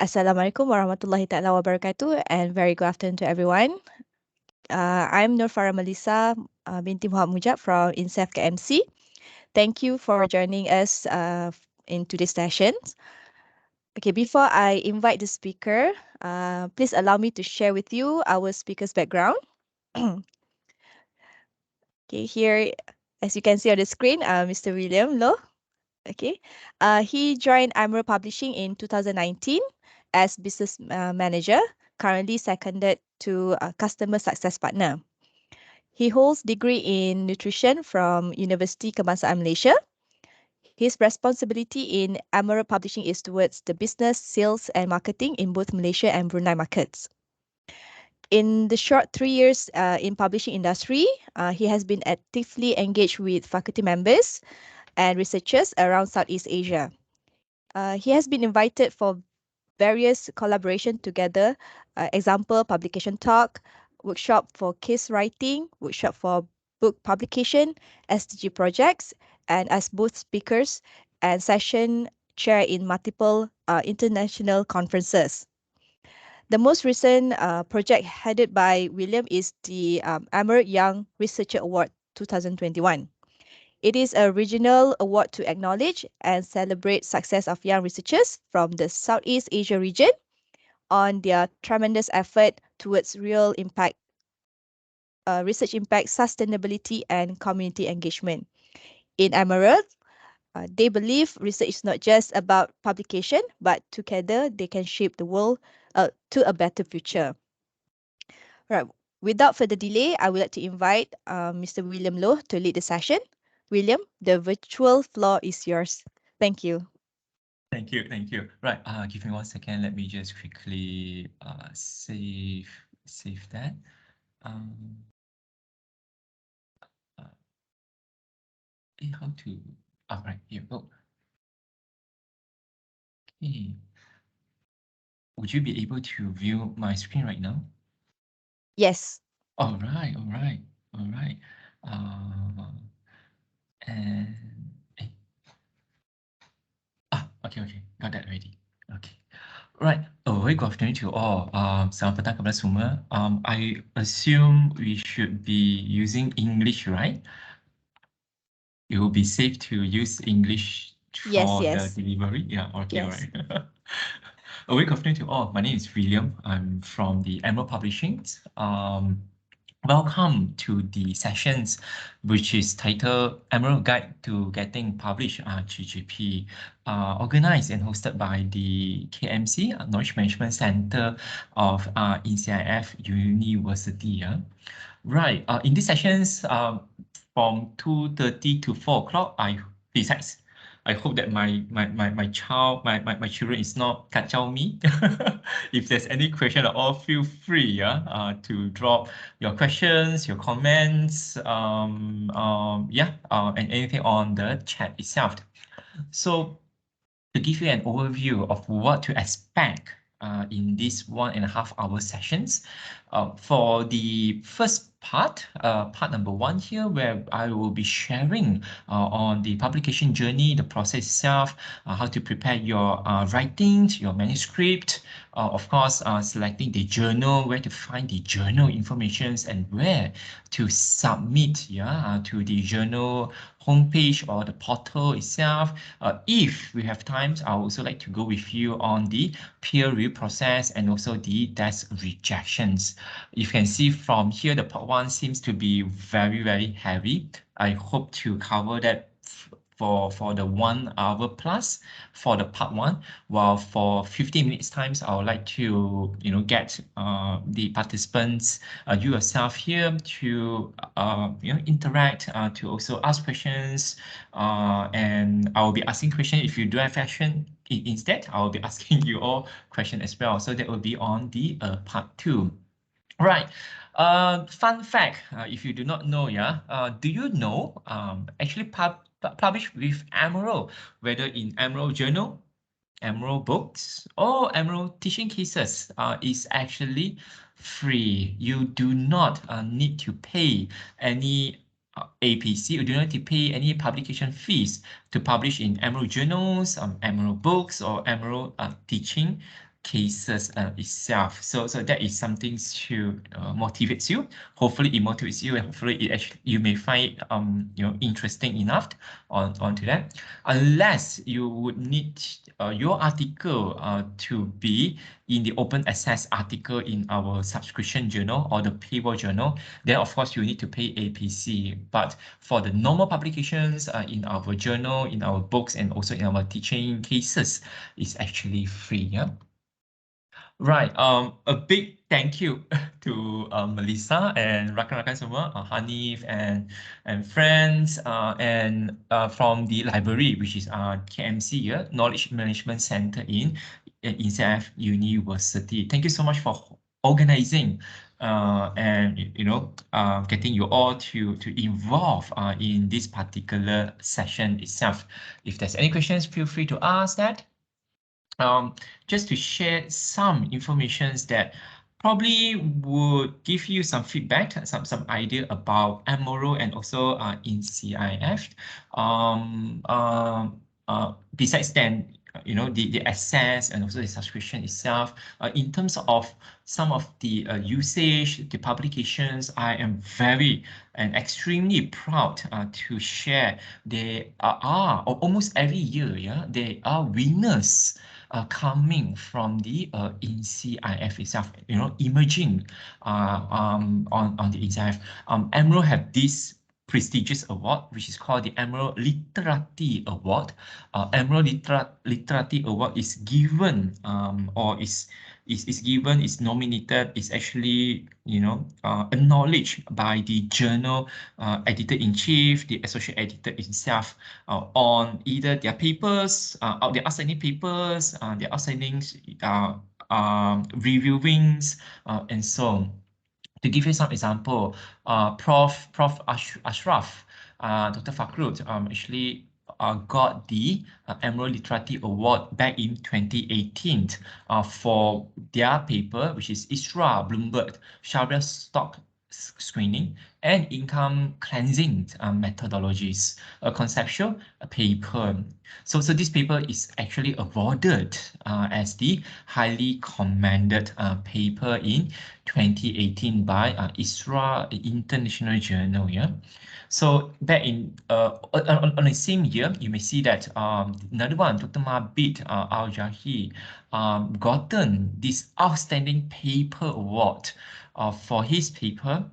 Assalamualaikum warahmatullahi taala wabarakatuh and very good afternoon to everyone. I'm Nur Farah Melissa binti Muhammad Mujab from INSEF KMC. Thank you for joining us in today's session. Okay, before I invite the speaker, please allow me to share with you our speaker's background. Okay, here, as you can see on the screen, Mr. William Loh. Okay, he joined Emerald Publishing in 2019 as business manager, currently seconded to customer success partner. He holds degree in nutrition from University Kebangsaan Malaysia. His responsibility in Emerald Publishing is towards the business, sales, and marketing in both Malaysia and Brunei markets. In the short 3 years in publishing industry, he has been actively engaged with faculty members and researchers around Southeast Asia. He has been invited for various collaboration together, example, publication talk, workshop for case writing, workshop for book publication, SDG projects, and as both speakers and session chair in multiple international conferences. The most recent project headed by William is the Emerald Young Researcher Award 2021. It is a regional award to acknowledge and celebrate success of young researchers from the Southeast Asia region on their tremendous effort towards real impact, research impact, sustainability, and community engagement. In Emerald, they believe research is not just about publication, but together they can shape the world to a better future. Right. Without further delay, I would like to invite Mr. William Loh to lead the session. William, the virtual floor is yours. Thank you. Thank you, thank you. Right, give me 1 second. Let me just quickly save that. How to? Right, here we go. Okay. Would you be able to view my screen right now? Yes. All right, all right, all right. And okay, got that ready. Okay. Right. Very good afternoon to all. Selamat petang kepada semua. I assume we should be using English, right? It will be safe to use English Yes, for the yes. delivery. Yeah, okay, all Yes. right. A very good afternoon to all. My name is William. I'm from the Emerald Publishing. Welcome to the sessions, which is titled Emerald Guide to Getting Published, GGP, organized and hosted by the KMC, Knowledge Management Center of NCIF University. Right. In these sessions, from 2:30 to 4 o'clock, I hope that my children is not kacau me. If there's any question at all, feel free to drop your questions, your comments, and anything on the chat itself. So to give you an overview of what to expect in these 1.5 hour sessions, for the first part number 1 here, where I will be sharing on the publication journey, the process itself, how to prepare your writings, your manuscript, of course, selecting the journal, where to find the journal informations, and where to submit to the journal homepage or the portal itself. If we have time, I would also like to go with you on the peer review process and also the desk rejections. You can see from here, the part 1 seems to be very, very heavy. I hope to cover that for the 1 hour plus for the part 1, while for 15 minutes times, I would like to get the participants, you yourself here, to interact, to also ask questions, and I will be asking questions. If you do have question, instead I will be asking you all question as well. So that will be on the part 2. Right. Fun fact, if you do not know, do you know actually published with Emerald, whether in Emerald Journal, Emerald Books, or Emerald Teaching Cases, is actually free. You do not need to pay any APC. You do not need to pay any publication fees to publish in Emerald Journals, Emerald Books, or Emerald Teaching. cases itself. So that is something to motivates you. Hopefully it motivates you, and hopefully it actually you may find it interesting enough onto that. Unless you would need your article to be in the open access article in our subscription journal or the paywall journal, then of course you need to pay APC. But for the normal publications in our journal, in our books, and also in our teaching cases, it's actually free. Yeah. Right. A big thank you to Melissa and rakan-rakan semua, Hanif and friends, and from the library, which is KMC, yeah, Knowledge Management Center in INSEAD University. Thank you so much for organizing and getting you all to involve in this particular session itself. If there's any questions, feel free to ask that. Just to share some informations that probably would give you some feedback, some idea about MRO and also in CIF. Besides then, the access and also the subscription itself. In terms of some of the usage, the publications, I am very and extremely proud to share. They are almost every year, yeah, they are winners coming from the NCIF itself, emerging on the NCIF. Emerald have this prestigious award, which is called the Emerald Literati Award. Emerald Literati Award is given or is given, is nominated, is actually acknowledged by the journal editor-in-chief, the associate editor itself, on either their papers, their outstanding papers, their outstanding reviewings, and so on. To give you some example, Prof. Ashraf, Dr. Fakrud, actually got the Emerald Literati Award back in 2018 for their paper, which is ISRA Bloomberg Sharia Stock Screening and Income Cleansing Methodologies, a conceptual paper. So this paper is actually awarded as the highly commended paper in 2018 by ISRA International Journal. Yeah. So back in on the same year, you may see that another one, Dr. Mabit Al-Jahi, gotten this outstanding paper award for his paper,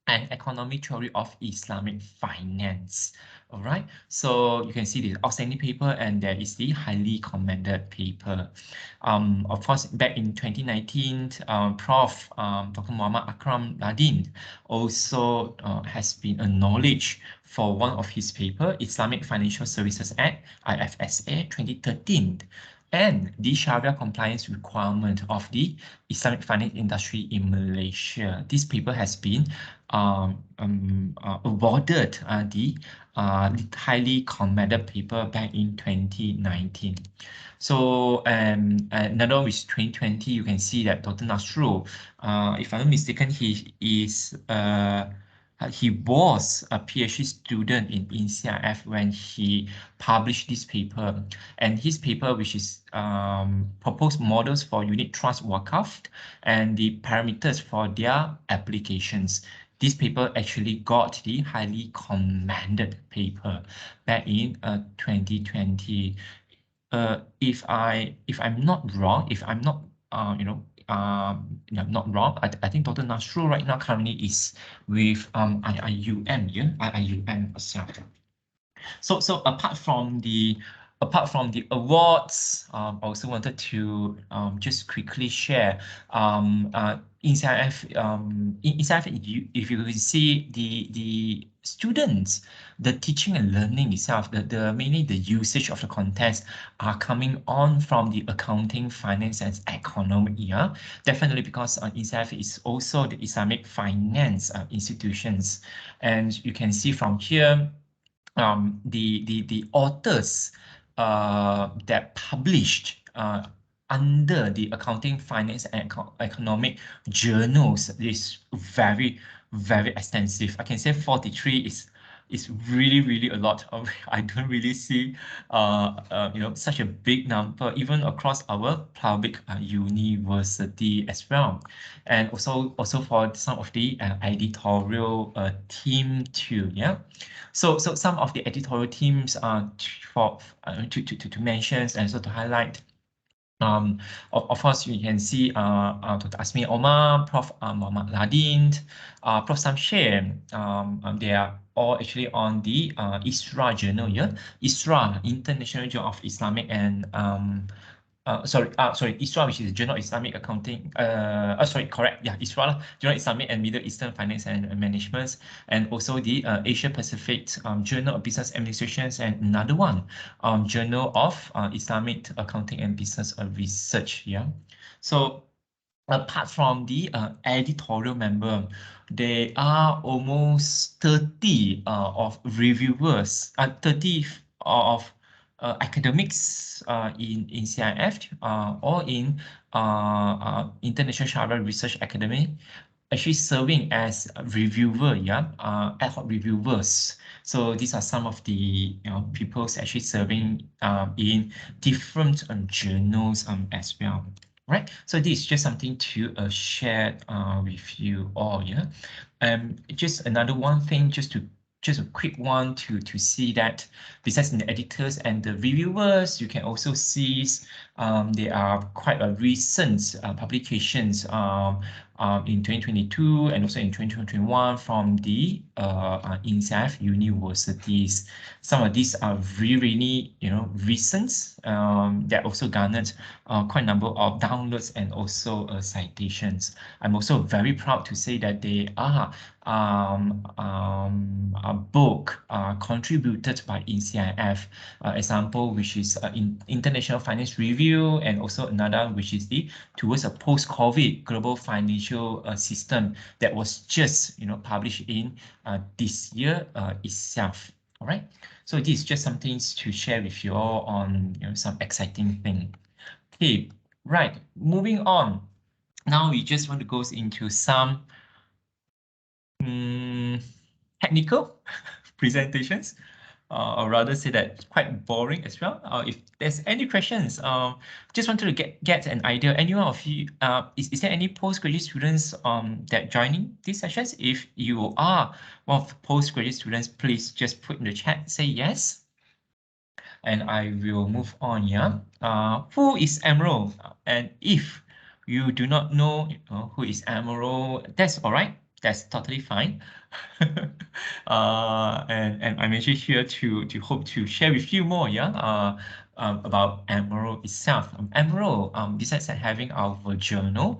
An Economic Theory of Islamic Finance. All right, so you can see the outstanding paper, and there is the highly commended paper. Of course, back in 2019, Prof. Dr. Muhammad Akram Ladin also has been acknowledged for one of his paper, Islamic Financial Services Act, IFSA 2013, and the Sharia compliance requirement of the Islamic finance industry in Malaysia. This paper has been awarded the highly commended paper back in 2019. So another one is 2020. You can see that Dr. Nasrul, if I'm not mistaken, he was a PhD student in NCIF when he published this paper, and his paper, which is proposed models for unit trust wakaf and the parameters for their applications. This paper actually got the highly commended paper back in 2020. If I'm not wrong, if I'm not not wrong, I think Dr. Nasrul right now currently is with IIUM, yeah, IIUM itself. So apart from the awards, I also wanted to just quickly share inside if you can see the students, the teaching and learning itself, the mainly the usage of the contents are coming on from the accounting, finance, and economic. Yeah, definitely, because INSEAD is also the Islamic finance institutions, and you can see from here the authors that published under the accounting, finance, and economic journals is very, very extensive. I can say 43 is It's really a lot. I don't really see such a big number even across our public university as well, and also for some of the editorial team too. Yeah, so some of the editorial teams for to mention and also to highlight. Um, of course, you can see Dr. Asmi Omar, Prof. Muhammad Ladin, Prof. Samsher. They are all actually on the ISRA journal, yeah? ISRA, International Journal of Islamic and sorry, ISRA, which is Journal of Islamic Accounting. Sorry, correct. Yeah, ISRA, Journal of Islamic and Middle Eastern Finance and Management, and also the Asia Pacific Journal of Business Administrations, and another one, Journal of Islamic Accounting and Business Research. Yeah, so apart from the editorial member, there are almost 30 of reviewers, 30 of academics in CIF or in International Sharia Research Academy, actually serving as a reviewer, yeah, ad hoc reviewers. So these are some of the people actually serving in different journals as well. Right, so this is just something to share with you all, yeah. Just another one thing, just a quick one to see that besides in the editors and the reviewers, you can also see there are quite a recent publications in 2022 and also in 2021 from the INSAF universities. Some of these are really recent that also garnered quite a number of downloads and also citations. I'm also very proud to say that they are a book contributed by INCIF, example which is in International Finance Review, and also another which is the Towards a Post-COVID Global Financial System that was just published in this year itself. All right, so this is just something to share with you all on some exciting thing. Okay, right, moving on. Now we just want to go into some technical presentations, or rather say that quite boring as well. If there's any questions, just wanted to get an idea. Anyone of you, is there any postgraduate students that joining these sessions? If you are one of the postgraduate students, please just put in the chat, say yes, and I will move on. Yeah. Who is Emerald? And if you do not know who is Emerald, that's all right. That's totally fine. And I'm actually here to hope to share with you more, yeah, about Emerald itself. Emerald, besides having our journal,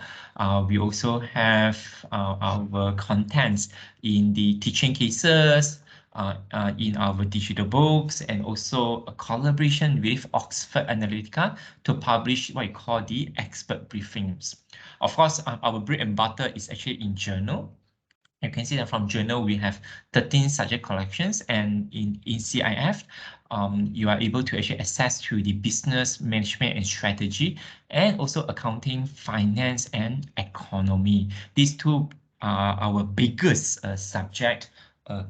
we also have our contents in the teaching cases, in our digital books, and also a collaboration with Oxford Analytica to publish what we call the expert briefings. Of course, our bread and butter is actually in journal. You can see that from journal, we have 13 subject collections, and in CIF, you are able to actually access to the business management and strategy, and also accounting, finance, and economy. These two are our biggest subject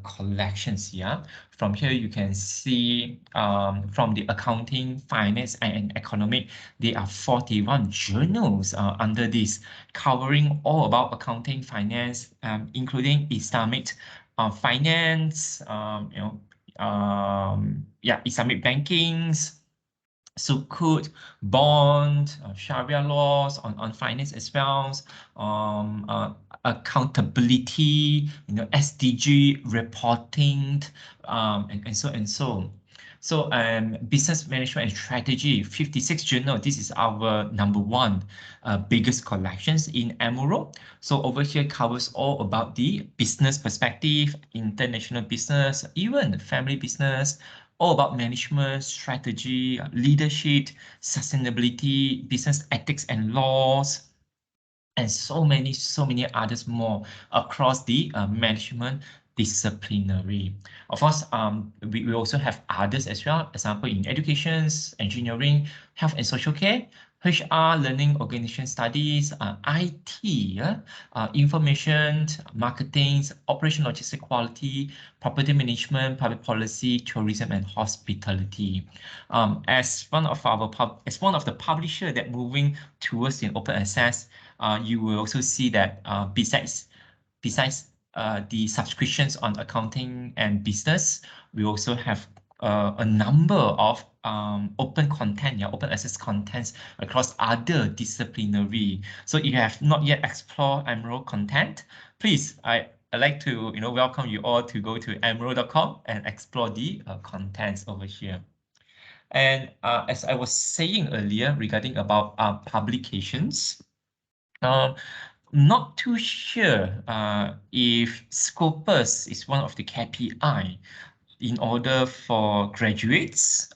collections. Yeah, from here you can see from the accounting, finance, and economic, there are 41 journals under this, covering all about accounting, finance, including Islamic finance, yeah, Islamic bankings, Sukuk, bond, Sharia laws on finance as well, accountability, SDG reporting, and so and so. So business management and strategy, 56 journal. This is our number one biggest collections in Emerald. So over here covers all about the business perspective, international business, even family business, all about management, strategy, leadership, sustainability, business ethics and laws, and so many others more across the management disciplinary. Of course, we also have others as well, example in education, engineering, health and social care, HR, learning organization studies, IT, information, marketing, operation logistic quality, property management, public policy, tourism, and hospitality. As one of the publisher that moving towards in open access, you will also see that besides the subscriptions on accounting and business, we also have a number of open content, open access contents across other disciplinary. So if you have not yet explored Emerald content, please, I'd like to welcome you all to go to emerald.com and explore the contents over here. And as I was saying earlier regarding about publications, um, not too sure if Scopus is one of the KPI in order for graduates.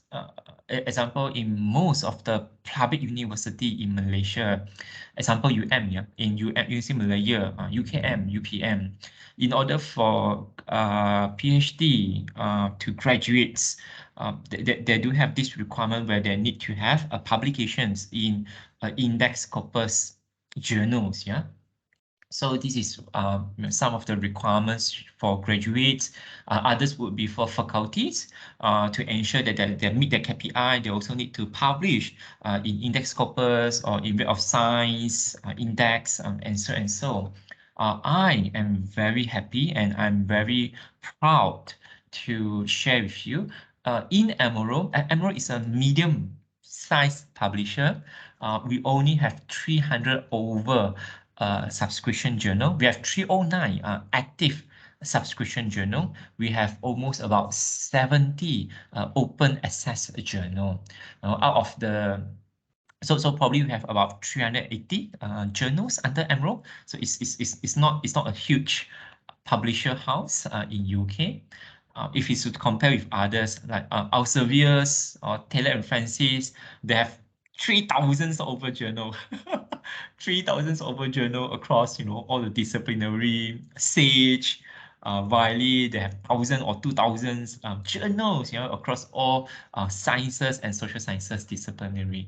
Example, in most of the public university in Malaysia, example UM, in University Malaya, UKM, UPM, in order for PhD to graduates, they do have this requirement where they need to have publications in index corpus journals, So this is some of the requirements for graduates. Others would be for faculties to ensure that they meet the KPI. They also need to publish in index corpus or in Web of Science index and so and so. I am very happy and I'm very proud to share with you. In Emerald, Emerald is a medium-sized publisher. We only have 300 over subscription journal. We have 309 active subscription journal. We have almost about 70 open access journal. Out of the so probably we have about 380 journals under Emerald. So it's not a huge publisher house in UK. If you should compare with others like Elsevier's or Taylor and Francis, they have 3,000 over journal, 3,000 over journal across all the disciplinary Sage, Wiley. They have 1,000 or 2,000 journals across all sciences and social sciences disciplinary.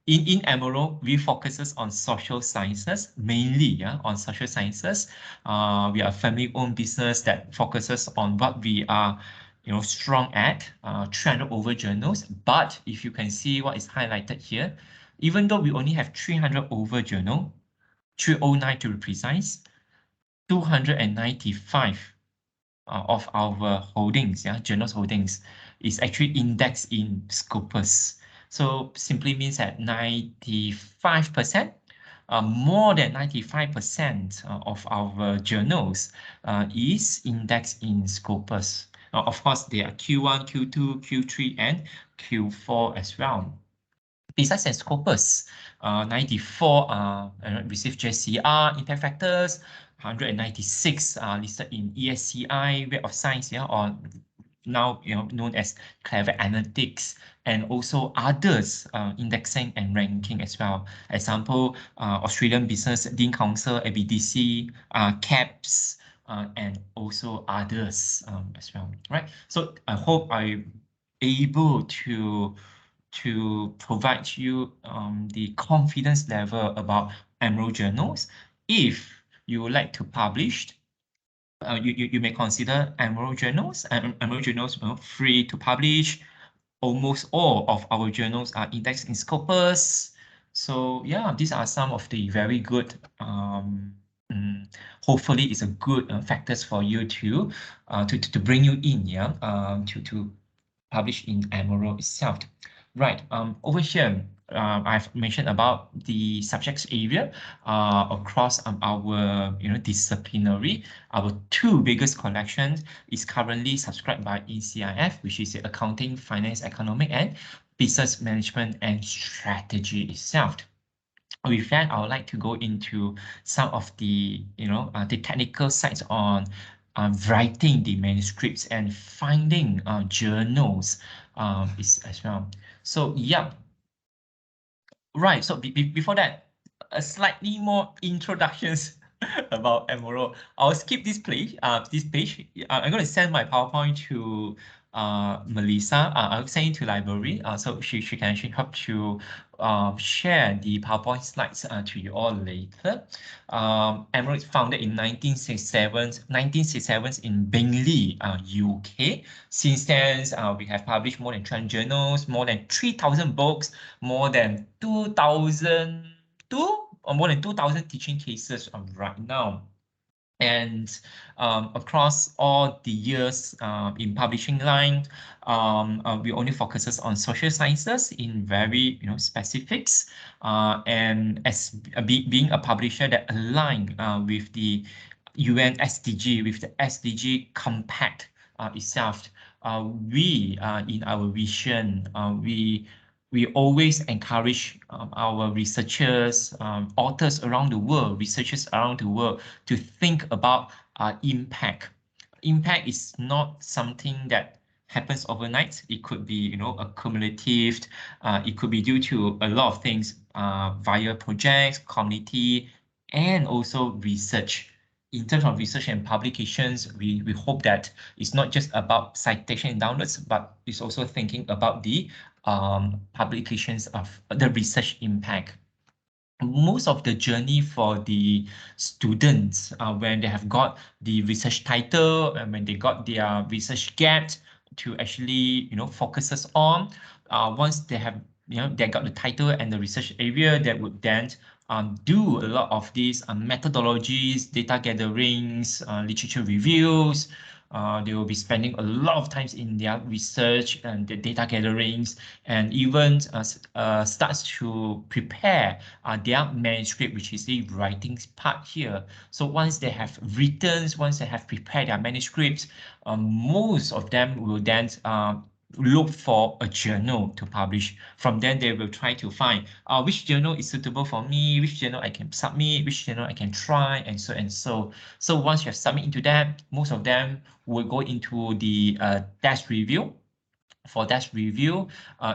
In Emerald, we focuses on social sciences, mainly on social sciences. We are a family-owned business that focuses on what we are strong at, 300 over journals. But if you can see what is highlighted here, even though we only have 300 over journal, 309 to be precise, 295 of our holdings, journals holdings, is actually indexed in Scopus. So simply means that 95%, more than 95% of our journals is indexed in Scopus. Of course, there are Q1, Q2, Q3, and Q4 as well. Besides and Scopus, 94 received JCR impact factors, 196 listed in ESCI Web of Science, or now known as Clever Analytics, and also others indexing and ranking as well. Example, Australian Business Dean Council, ABDC, CAPS, and also others as well. Right. So I hope I'm able to provide you the confidence level about Emerald journals. If you would like to publish, you may consider Emerald journals. Emerald journals are free to publish. Almost all of our journals are indexed in Scopus. So yeah, these are some of the very good. Hopefully, it's a good factors for you to bring you in, to publish in Emerald itself. Right, over here, I've mentioned about the subjects area across our disciplinary. Our two biggest collections is currently subscribed by ECIF, which is the Accounting, Finance, Economic, and Business Management and Strategy itself. With that, I would like to go into some of the the technical sides on writing the manuscripts and finding journals is as well. So yeah, right. So before that, a slightly more introductions about Emerald. I'll skip this page. I'm going to send my PowerPoint to Melissa. I'll send you to library. So she can actually help to share the PowerPoint slides to you all later. Emerald is founded in 1967 in Bingley, UK. Since then, we have published more than 20 journals, more than 3,000 books, more than 2,002 or more than 2,000 teaching cases right now. And across all the years in publishing line, we only focuses on social sciences in very specifics, and as being a publisher that align with the UN SDG, with the SDG Compact itself. We in our vision, we always encourage our researchers, authors around the world, researchers around the world to think about impact. Impact is not something that happens overnight. It could be, accumulative. It could be due to a lot of things via projects, community, and also research. In terms of research and publications, we hope that it's not just about citation and downloads, but it's also thinking about the publications of the research impact. Most of the journey for the students when they have got the research title and when they got their research gap to actually focuses on, once they have they got the title and the research area, that would then do a lot of these methodologies, data gatherings, literature reviews. They will be spending a lot of times in their research and the data gatherings, and even starts to prepare their manuscript, which is the writing part here. So once they have written, once they have prepared their manuscripts, most of them will then look for a journal to publish. From then, they will try to find which journal is suitable for me, which journal I can submit, which journal I can try, and so and so. So once you have submit into that, most of them will go into the desk review. For desk review,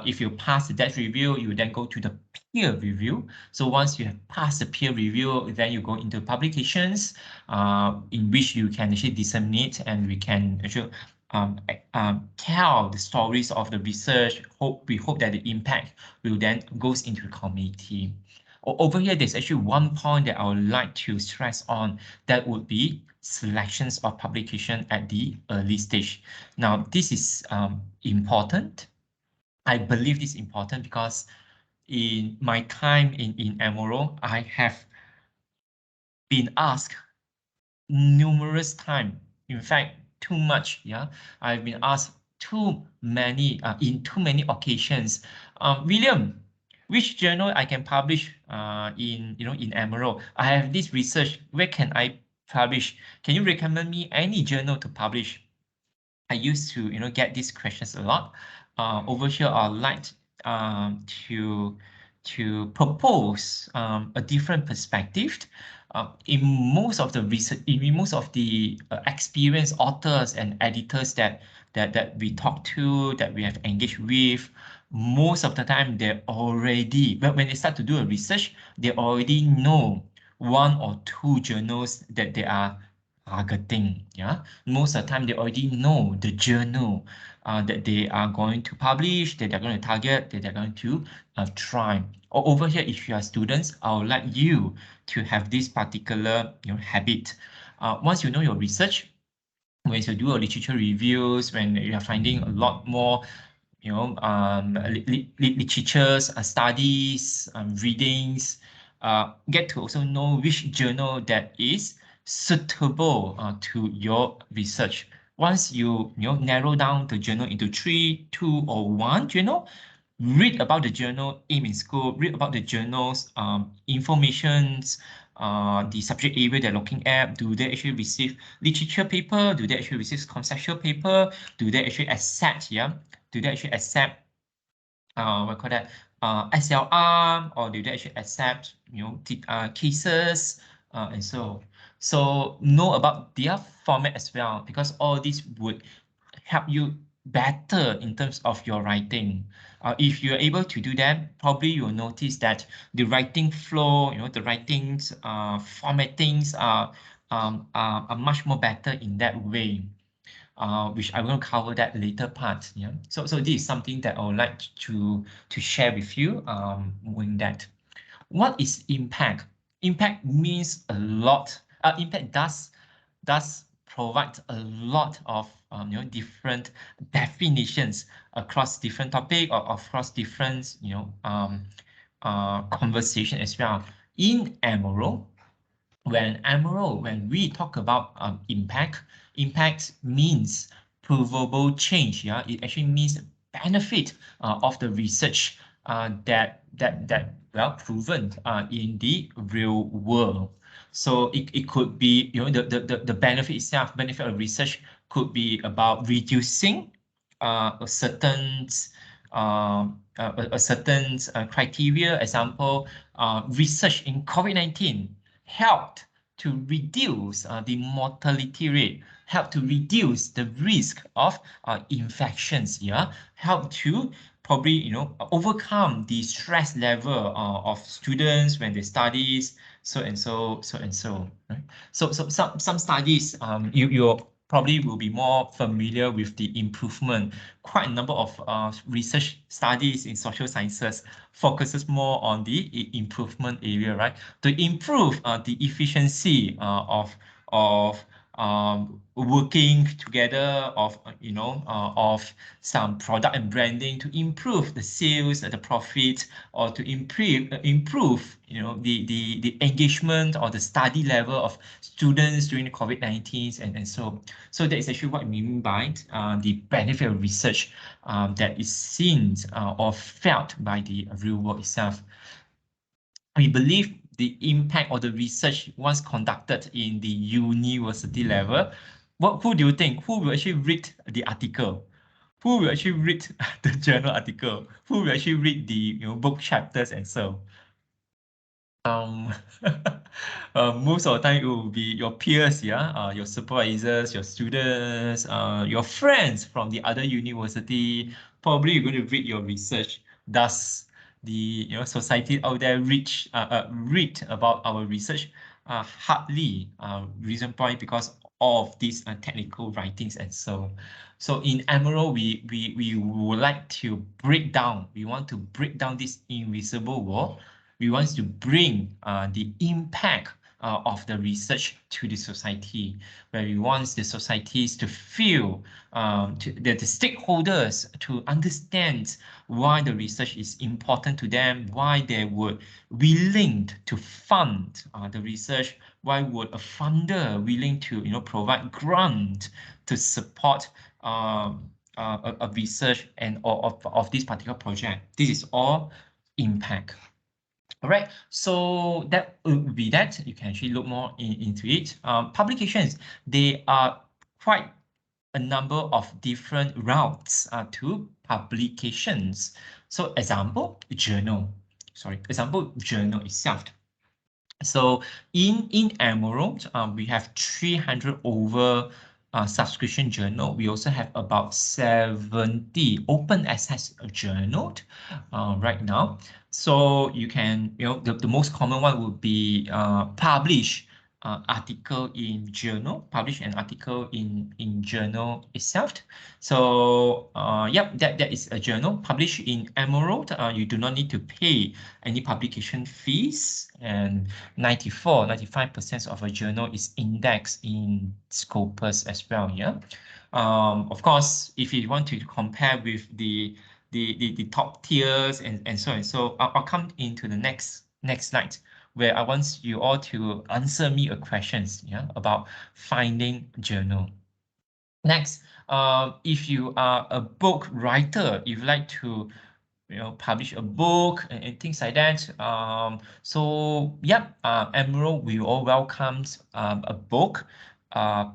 if you pass the desk review, you then go to the peer review. So once you have passed the peer review, then you go into publications, in which you can actually disseminate, and we can actually tell the stories of the research. We hope that the impact will then goes into the community. Over here, there's actually one point that I would like to stress on, that would be selections of publication at the early stage. Now, this is important. I believe this is important because in my time in Emerald, I have been asked numerous times. In fact, too much. Yeah, I've been asked too many in too many occasions. William, which journal I can publish in Emerald? I have this research. Where can I publish? Can you recommend me any journal to publish? I used to get these questions a lot. Over here, I'd like to propose a different perspective. In most of the research, in most of the experienced authors and editors that we talk to, that we have engaged with, most of the time they already, when they start to do a research, they already know one or two journals that they are targeting. Yeah, most of the time they already know the journal that they are going to publish, that they're going to target, that they're going to try. Or over here, if you are students, I would like you to have this particular habit. Once you know your research, when you do your literature reviews, when you are finding a lot more literatures, studies, readings, get to also know which journal that is suitable to your research. Once you narrow down the journal into 3, 2, or 1 journal, read about the journal, aim in school, read about the journal's informations, the subject area they're looking at. Do they actually receive literature paper? Do they actually receive conceptual paper? Do they actually accept, do they actually accept what call that SLR, or do they actually accept cases, and so know about their format as well, because all this would help you better in terms of your writing. If you're able to do that, probably you'll notice that the writing flow, the writings formattings are much more better in that way. which I will cover that later part. Yeah. So this is something that I would like to share with you. When that. What is impact? Impact means a lot. Impact does provide a lot of different definitions across different topic or across different conversation as well. In Emerald, when we talk about impact means provable change. Yeah, it actually means benefit of the research that well proven in the real world. So it could be the benefit itself, benefit of research could be about reducing a certain a certain criteria. Example, research in COVID-19 helped to reduce the mortality rate, help to reduce the risk of infections. Yeah, help to probably overcome the stress level of students when they studies, so and so, so and so. Right? So some studies, you probably will be more familiar with the improvement. Quite a number of research studies in social sciences focuses more on the improvement area, right? To improve the efficiency of working together of some product and branding to improve the sales and the profit, or to improve the engagement or the study level of students during the COVID-19, and so that is actually what we mean by the benefit of research that is seen or felt by the real world itself. We believe the impact of the research once conducted in the university level. Who do you think? Who will actually read the article? Who will actually read the journal article? Who will actually read the book chapters and so? Um, most of the time it will be your peers, yeah, your supervisors, your students, your friends from the other university. Probably you're going to read your research. Does the society out there read about our research? Hardly. Reason point because of these technical writings and so. So in Emerald, we would like to break down. We want to break down this invisible wall. We want to bring the impact of the research to the society, where we want the societies to feel, the stakeholders to understand why the research is important to them, why they would willing to fund the research, why would a funder willing to provide grant to support a research and of this particular project. This is all impact. All right, so that would be that. You can actually look more into it. Publications, they are quite a number of different routes to publications. So example, journal itself. So in Emerald, we have 300 over subscription journal. We also have about 70 open access journal right now. So you can, the most common one would be publish article in journal, publish an article in journal itself. So yep, that is a journal published in Emerald. You do not need to pay any publication fees, and 95% of a journal is indexed in Scopus as well. Yeah. Of course, if you want to compare with the top tiers and so and so, I'll come into the next slide, where I want you all to answer me a questions, yeah, about finding journal. Next, if you are a book writer, if you like to publish a book and things like that. So yep, Emerald, we all welcomes a book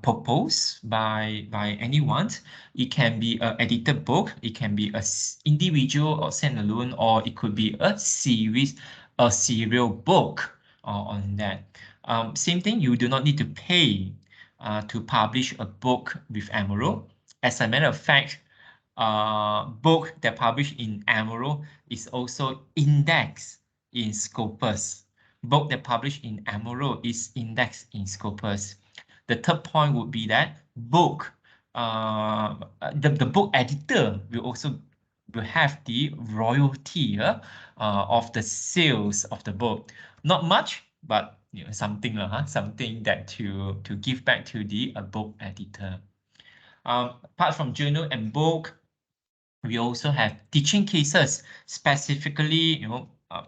proposed by anyone. It can be an edited book, it can be a individual or standalone, or it could be a series, a serial book on that. Same thing, you do not need to pay to publish a book with Emerald. As a matter of fact, book that published in Emerald is also indexed in Scopus. Book that published in Emerald is indexed in Scopus. The third point would be that book the book editor will have the royalty of the sales of the book. Not much, but something something that to give back to the book editor. Apart from journal and book, we also have teaching cases, specifically,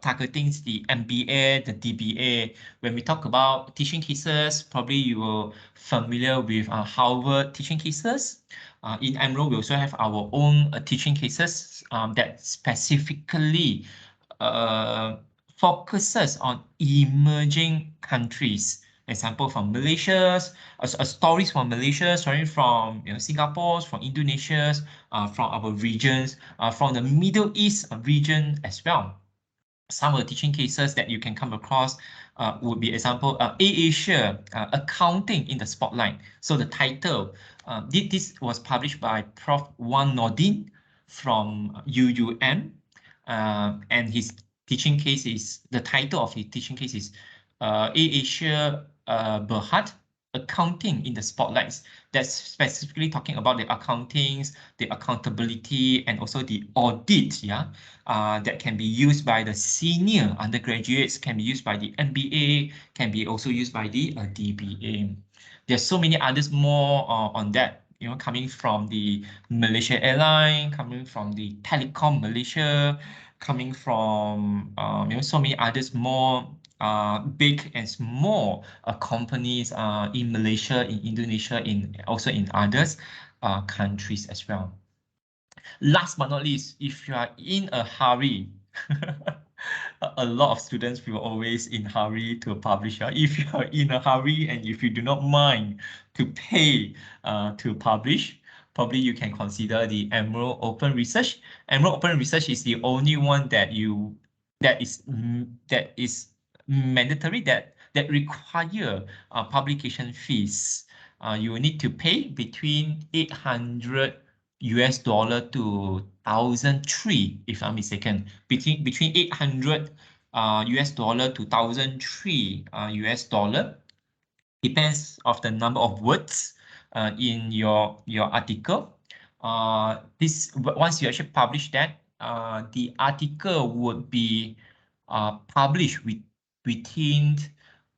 targeting the MBA, the DBA. When we talk about teaching cases, probably you are familiar with Harvard teaching cases. In Emerald, we also have our own teaching cases that specifically uh, focuses on emerging countries. Example from Malaysia, stories from Malaysia, stories from Singapore, from Indonesia, from our regions, from the Middle East region as well. Some of the teaching cases that you can come across would be example A-Asia accounting in the spotlight. So the title, this was published by Prof. Wan Nordin from UUM, and his teaching case is, the title of his teaching case is A-Asia Berhad accounting in the spotlights. That's specifically talking about the accountings, the accountability, and also the audit, that can be used by the senior undergraduates, can be used by the MBA, can be also used by the DBA. There's so many others more on that, coming from the Malaysia Airline, coming from the Telecom Malaysia, coming from so many others more big and small companies in Malaysia, in Indonesia, also in others countries as well. Last but not least, if you are in a hurry, a lot of students will always in hurry to publish. If you are in a hurry and if you do not mind to pay to publish, probably you can consider the Emerald Open Research. Emerald Open Research is the only one that is mandatory, that require publication fees. You will need to pay between 800 US dollar to 1,003, if I'm mistaken, between 800 US dollar to 1,003 US dollar. Depends of the number of words in your article. This once you actually publish that, the article would be published within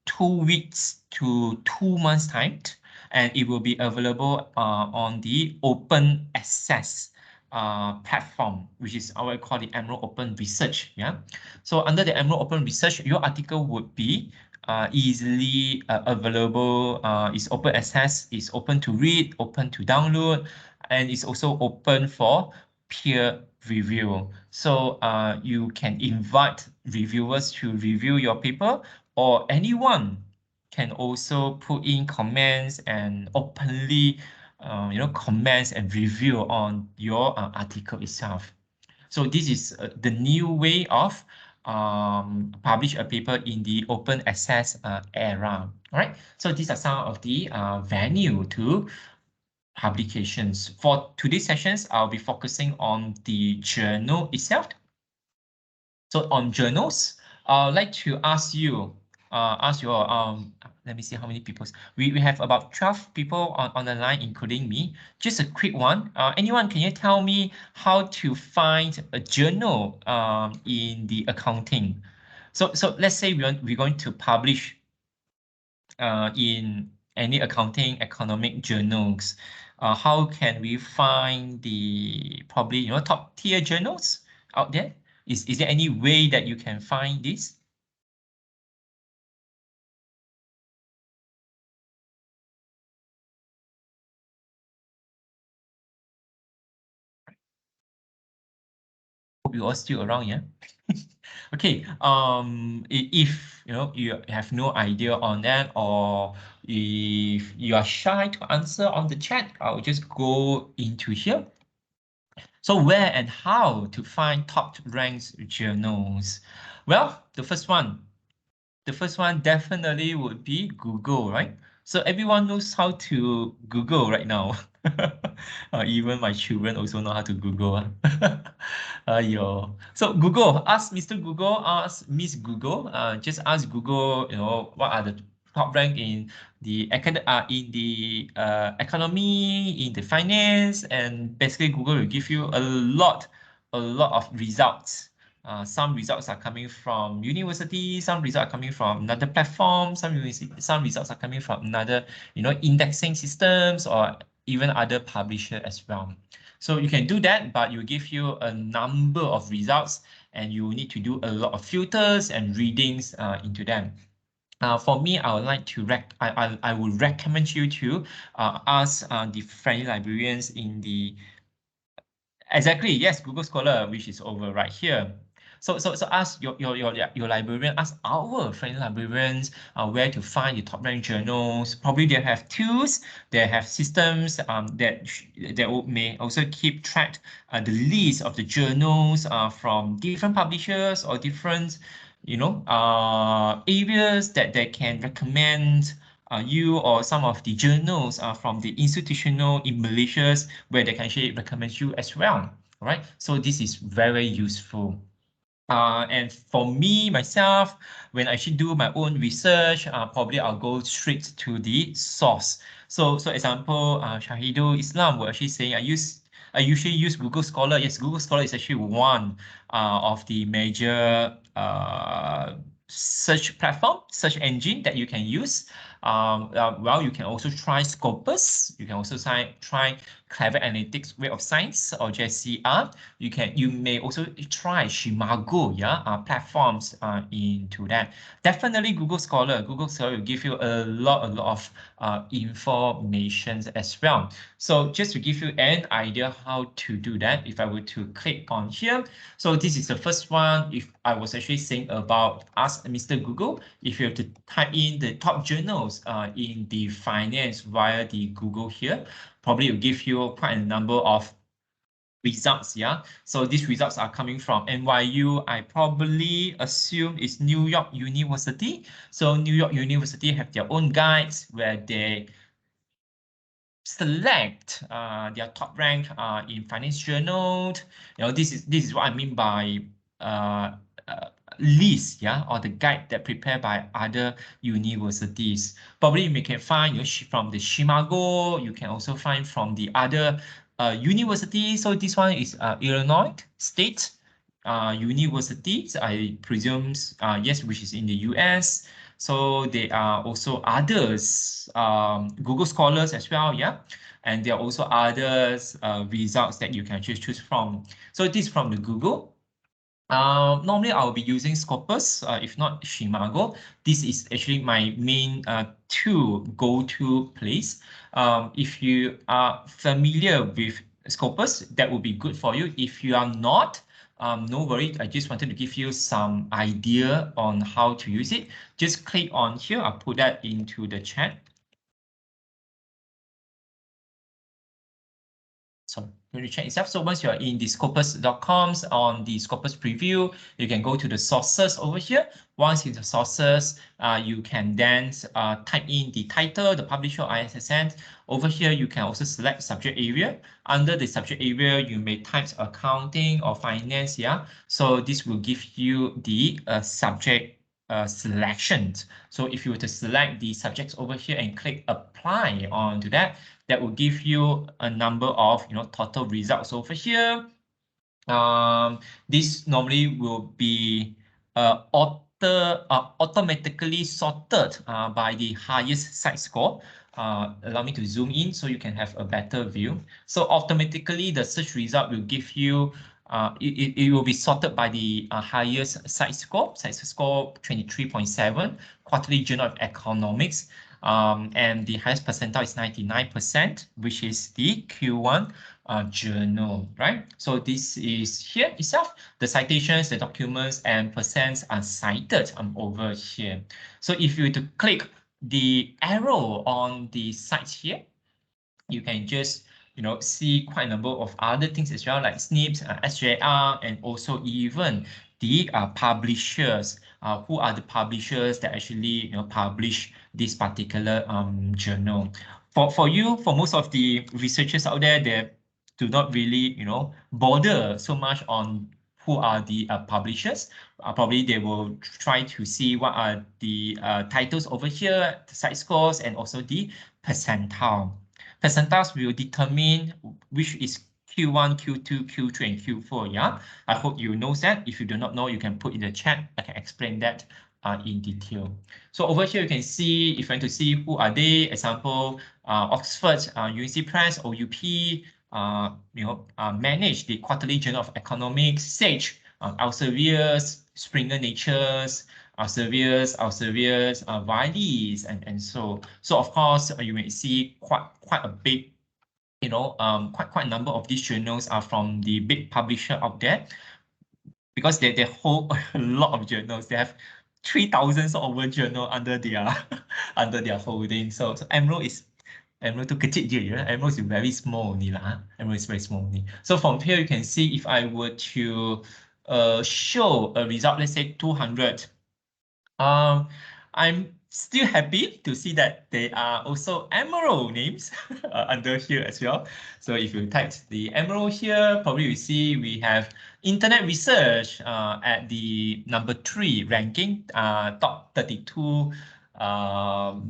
2 weeks to 2 months time, and it will be available on the open access platform, which is what we call the Emerald Open Research. So under the Emerald Open Research, your article would be easily available. It's open access, it's open to read, open to download, and it's also open for peer review. So you can invite reviewers to review your paper, or anyone can also put in comments and openly comments and review on your article itself. So this is the new way of publish a paper in the open access era. All right. So these are some of the venue to publications. For today's sessions, I'll be focusing on the journal itself. So on journals, I'd like to ask you all, let me see how many people. We have about 12 people on the line, including me. Just a quick one. Anyone, can you tell me how to find a journal in the accounting? So let's say we're going to publish in any accounting economic journals. How can we find the probably top tier journals out there? Is there any way that you can find this? Hope you all still around, yeah? Okay, if you have no idea on that, or if you are shy to answer on the chat, I'll just go into here. So where and how to find top ranked journals? Well, the first one definitely would be Google, right? So everyone knows how to Google right now. Even my children also know how to Google. So Google, ask Mr. Google, ask Miss Google, just ask Google, what are the top rank in the economy, in the finance, and basically Google will give you a lot of results. Some results are coming from university, some results are coming from another platform, some results are coming from another, indexing systems or even other publisher as well. So you can do that, but you give you a number of results and you need to do a lot of filters and readings into them. For me, I would like to I would recommend you to ask the friendly librarians in the exactly, yes, Google Scholar, which is over right here. So ask your librarian, ask our friendly librarians where to find the top ranked journals. Probably they have tools, they have systems that may also keep track the list of the journals from different publishers or different areas that they can recommend you or some of the journals from the institutional in Malaysia where they can actually recommend you as well. All right, so this is very useful. And for me, myself, when I actually do my own research, probably I'll go straight to the source. So example, Shahidul Islam were actually saying I usually use Google Scholar. Yes, Google Scholar is actually one of the major search engine that you can use. Well, you can also try Scopus. You can also try Clever Analytics Web of Science or JCR. You may also try Shimago, platforms into that. Definitely Google Scholar. Google Scholar will give you a lot of information as well. So just to give you an idea how to do that, if I were to click on here, so this is the first one. If I was actually saying about Ask Mr. Google, if you have to type in the top journals in the finance via the Google here, probably it will give you quite a number of results. Yeah, so these results are coming from NYU. I probably assume it's New York University. So New York University have their own guides where they select their top rank in finance journal. This is what I mean by uh, uh, list, or the guide that prepared by other universities. Probably you can find from the Shimago. You can also find from the other universities. So this one is Illinois State University. I presume yes, which is in the US. So there are also others, Google Scholars as well, yeah. And there are also others results that you can choose from. So this is from the Google. Normally I'll be using Scopus, if not Shimago. This is actually my main go-to place. If you are familiar with Scopus, that would be good for you. If you are not, no worry. I just wanted to give you some idea on how to use it. Just click on here. I'll put that into the chat. So when you check itself, so once you're in the scopus.com on the Scopus preview, you can go to the sources over here. Once in the sources, you can then type in the title, the publisher, ISSN. Over here, you can also select subject area. Under the subject area, you may type accounting or finance. Yeah, so this will give you the subject selection. So if you were to select the subjects over here and click apply onto that, that will give you a number of total results over here. This normally will be automatically sorted by the highest site score. Allow me to zoom in so you can have a better view. So automatically the search result will give you it will be sorted by the highest site score 23.7, Quarterly Journal of Economics. And the highest percentile is 99%, which is the Q1 journal, right? So this is here itself. The citations, the documents, and percents are cited over here. So if you were to click the arrow on the site here, you can just see quite a number of other things as well, like SNPs, SJR, and also even the publishers. Who are the publishers that actually publish this particular journal? For most of the researchers out there, they do not really bother so much on who are the publishers. Probably they will try to see what are the titles over here, the site scores, and also the percentile. Percentiles will determine which is Q1, Q2, Q3, and Q4. Yeah, I hope you know that. If you do not know, you can put in the chat. I can explain that in detail. So over here, you can see, if you want to see who are they, example, Oxford, UNC Press, OUP, manage the Quarterly Journal of Economics, Sage, Elsevier's, Springer Natures, Elsevier's, Wiley's, and so. So of course, you may see quite a big, quite a number of these journals are from the big publisher out there, because they hold a lot of journals. They have 3,000 over journal under their under their holding. So Emerald tu kecil je, ya. Emerald is very small only lah. Emerald is very small only. So from here you can see, if I were to show a result, let's say 200. I'm still happy to see that there are also Emerald names under here as well. So if you type the Emerald here, probably you see we have Internet Research at the number 3 ranking, top 32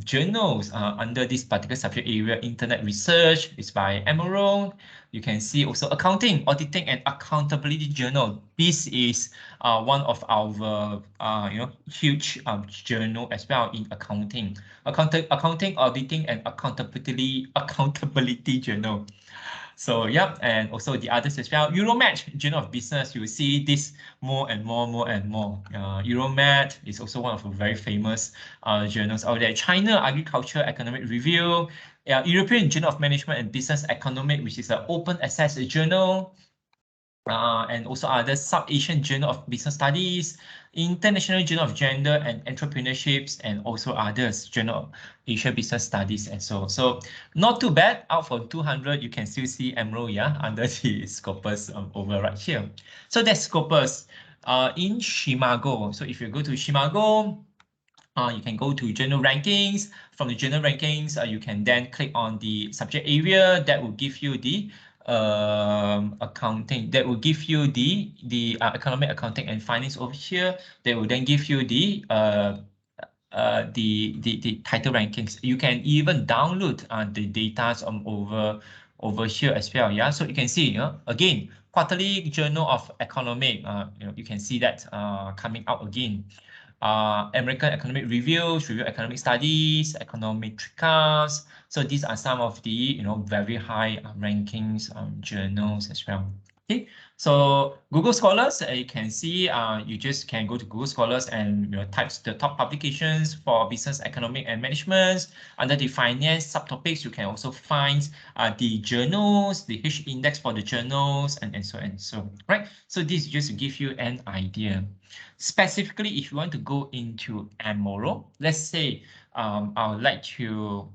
journals under this particular subject area. Internet Research is by Emerald. You can see also Accounting, Auditing, and Accountability Journal. This is one of our huge journal as well in accounting. Accounting, Auditing, and Accountability Journal. So yeah, and also the others as well. Euromat, Journal of Business, you will see this more and more. Euromat is also one of the very famous journals out there. China Agriculture Economic Review, European Journal of Management and Business Economic, which is an open access journal. And also others, South Asian Journal of Business Studies, International Journal of Gender and Entrepreneurships, and also others, Journal of Asia Business Studies, and so not too bad. Out from 200, you can still see Emerald, yeah, under the Scopus over right here. So that's Scopus in Shimago. So if you go to Shimago, you can go to journal rankings. From the journal rankings, you can then click on the subject area that will give you the accounting. That will give you the economic, accounting, and finance over here. They will then give you the title rankings. You can even download the data over here as well. Yeah, so you can see, again, Quarterly Journal of Economic. You can see that coming out again. American Economic Reviews, Review Economic Studies, Econometricas. So these are some of the very high rankings journals as well. Okay, so Google Scholars, you can see, you just can go to Google Scholars and type the top publications for business, economic, and management. Under the finance subtopics, you can also find the journals, the H index for the journals, and so and so. Right. So this is just to give you an idea. Specifically, if you want to go into Emerald, let's say I would like to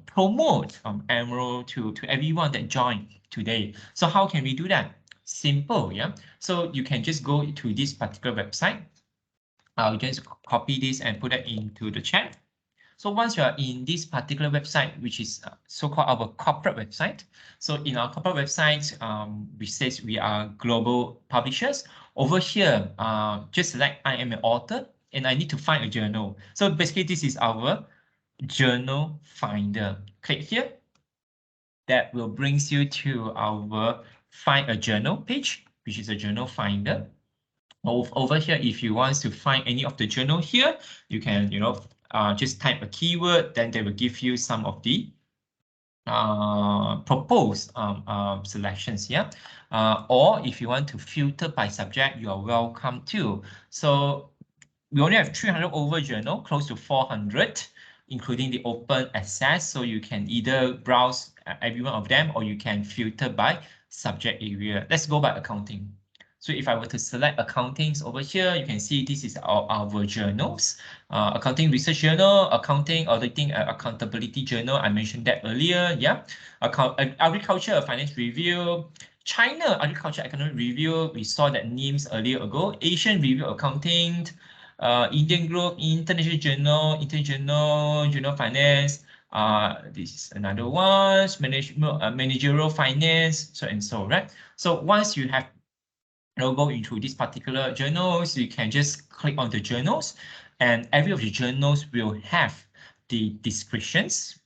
promote Emerald to everyone that joined today. So how can we do that? Simple, yeah. So you can just go to this particular website. I'll just copy this and put it into the chat. So once you are in this particular website, which is so-called our corporate website. So in our corporate website, which says we are global publishers. Over here, just select I am an author and I need to find a journal. So basically, this is our journal finder. Click here. That will brings you to our find a journal page, which is a journal finder. Over here, if you want to find any of the journal here, you can just type a keyword, then they will give you some of the proposed selections, yeah. Or if you want to filter by subject, you are welcome to. So we only have 300 over journal, close to 400, including the open access. So you can either browse every one of them, or you can filter by subject area. Let's go by accounting. So if I were to select accountings over here, you can see this is our journals. Accounting Research Journal, Accounting, Auditing, Accountability Journal. I mentioned that earlier, yeah. Agriculture Finance Review, China Agriculture Economic Review. We saw that names earlier ago. Asian Review Accounting, Indian Group, International Journal, Journal of Finance, This is another one, managerial finance, so and so, right? So once you have go into this particular journals, you can just click on the journals, and every of the journals will have the descriptions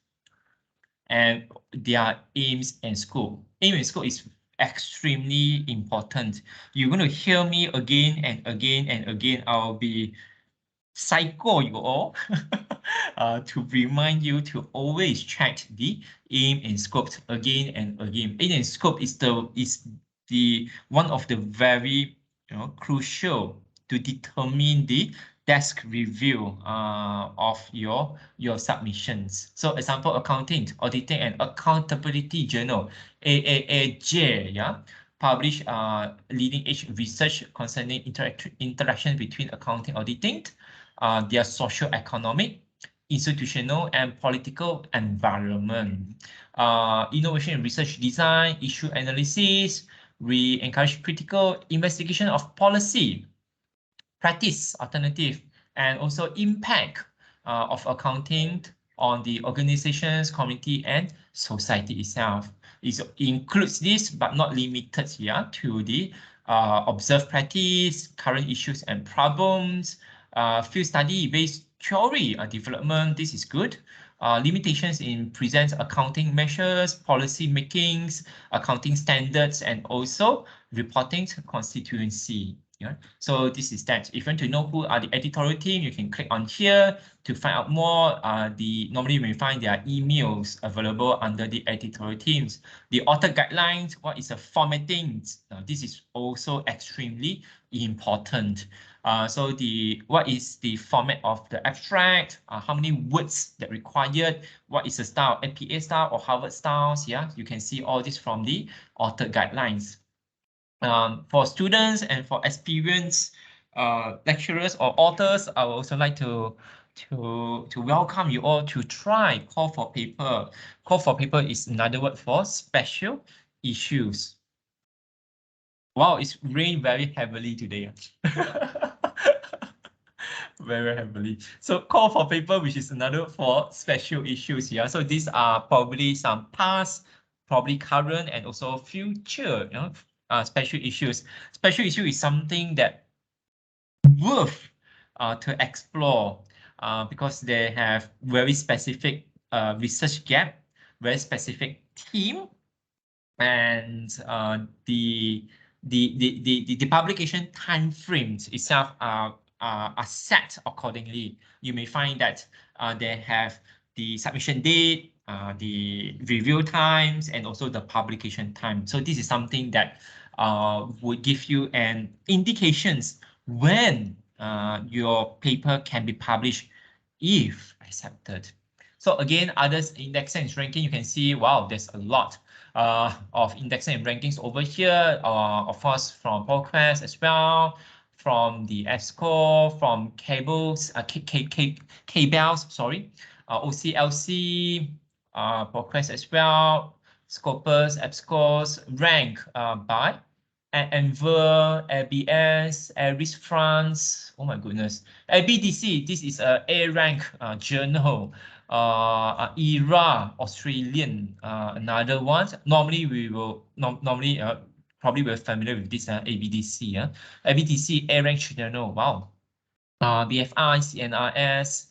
and their aims and scope. Aim and scope is extremely important. You're going to hear me again and again and again. I'll be psycho you all to remind you to always check the aim and scope again and again. Aim and scope is the one of the very crucial to determine the desk review of your submissions. So example, accounting, auditing, and accountability journal, AAAJ, yeah, publish leading edge research concerning interaction between accounting, auditing, their socio-economic, institutional, and political environment. Innovation in research design, issue analysis. We encourage critical investigation of policy, practice, alternative, and also impact of accounting on the organizations, community, and society itself. It includes this, but not limited to the observed practice, current issues and problems, field study-based theory development. This is good. Limitations in present accounting measures, policy makings, accounting standards, and also reporting constituency. Yeah. So this is that. If you want to know who are the editorial team, you can click on here to find out more. Normally you may find their emails available under the editorial teams. The author guidelines, what is the formatting? This is also extremely important. So what is the format of the abstract? How many words that required? What is the style? APA style or Harvard styles? Yeah, you can see all this from the author guidelines. For students and for experienced lecturers or authors, I would also like to welcome you all to try call for paper. Call for paper is another word for special issues. Wow, it's rained very heavily today. Very heavily. So call for paper, which is another for special issues. Yeah. So these are probably some past, probably current, and also future, special issues. Special issue is something that worth to explore because they have very specific research gap, very specific theme, and the publication time frames itself are set accordingly. You may find that they have the submission date, the review times, and also the publication time. So this is something that would give you an indications when your paper can be published if accepted. So again, others indexing and ranking, you can see, wow, there's a lot of indexing and rankings over here. Of course, from ProQuest as well, from the F-score, from cables, K-bells, sorry, OCLC, ProQuest as well, Scopus, F-scores, rank by Enver, ABS, Aris France. Oh my goodness. ABDC, this is a A-rank journal. ERA, Australian, another one. Normally we will, normally probably we're familiar with this ABDC. ABDC A-rank journal, wow. BFI, CNRS,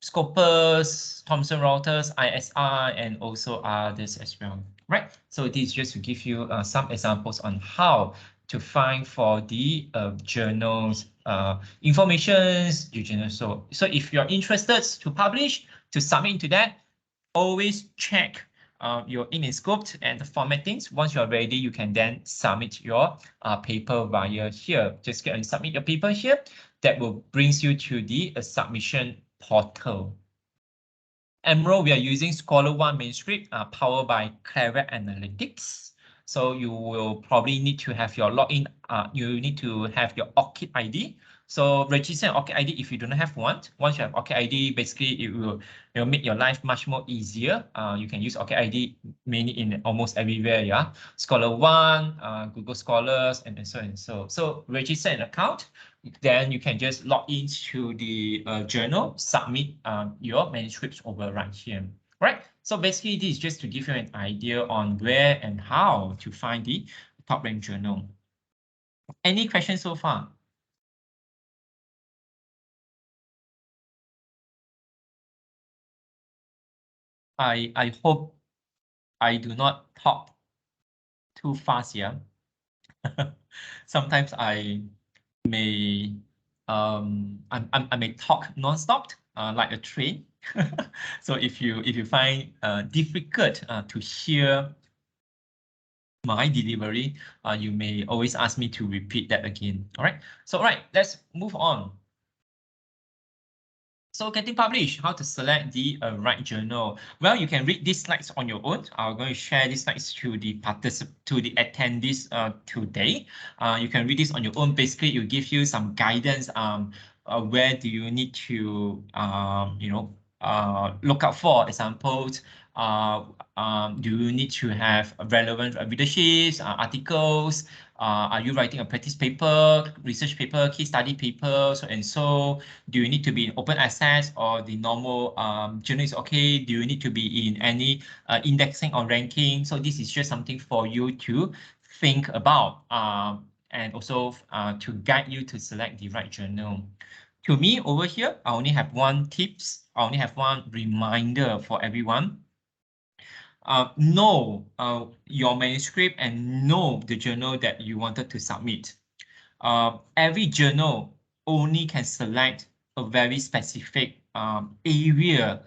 Scopus, Thomson Reuters, ISI, and also others as well, right? So this is just to give you some examples on how to find for the journals informations, so if you're interested to publish, to submit into that, always check your image scope and the formattings. Once you're ready, you can then submit your paper via here. Just get and submit your paper here. That will brings you to the submission portal. Emerald, we are using Scholar One manuscript powered by Clever Analytics. So you will probably need to have your login. You need to have your ORCID ID. So register an ORCID ID if you don't have one. Once you have ORCID ID, basically it will make your life much more easier. You can use ORCID ID mainly in almost everywhere. Yeah, Scholar One, Google Scholars, and so and so. So register an account. Then you can just log into the journal, submit your manuscripts over right here. Right. So basically, this is just to give you an idea on where and how to find the top ranked journal. Any questions so far? I hope I do not talk too fast here. Sometimes I may I may talk non-stop like a train. So if you find difficult to hear my delivery, you may always ask me to repeat that again. All right. So all right, let's move on. So getting published, how to select the right journal? Well, you can read these slides on your own. I'm going to share these slides to the attendees today. You can read this on your own. Basically, it will give you some guidance. Where do you need to look out for examples? Do you need to have relevant readerships, articles? Are you writing a practice paper, research paper, case study paper, so and so? Do you need to be in open access or the normal journal is okay? Do you need to be in any indexing or ranking? So this is just something for you to think about and also to guide you to select the right journal. To me, over here, I only have one tips. I only have one reminder for everyone. Know your manuscript and know the journal that you wanted to submit. Every journal only can select a very specific area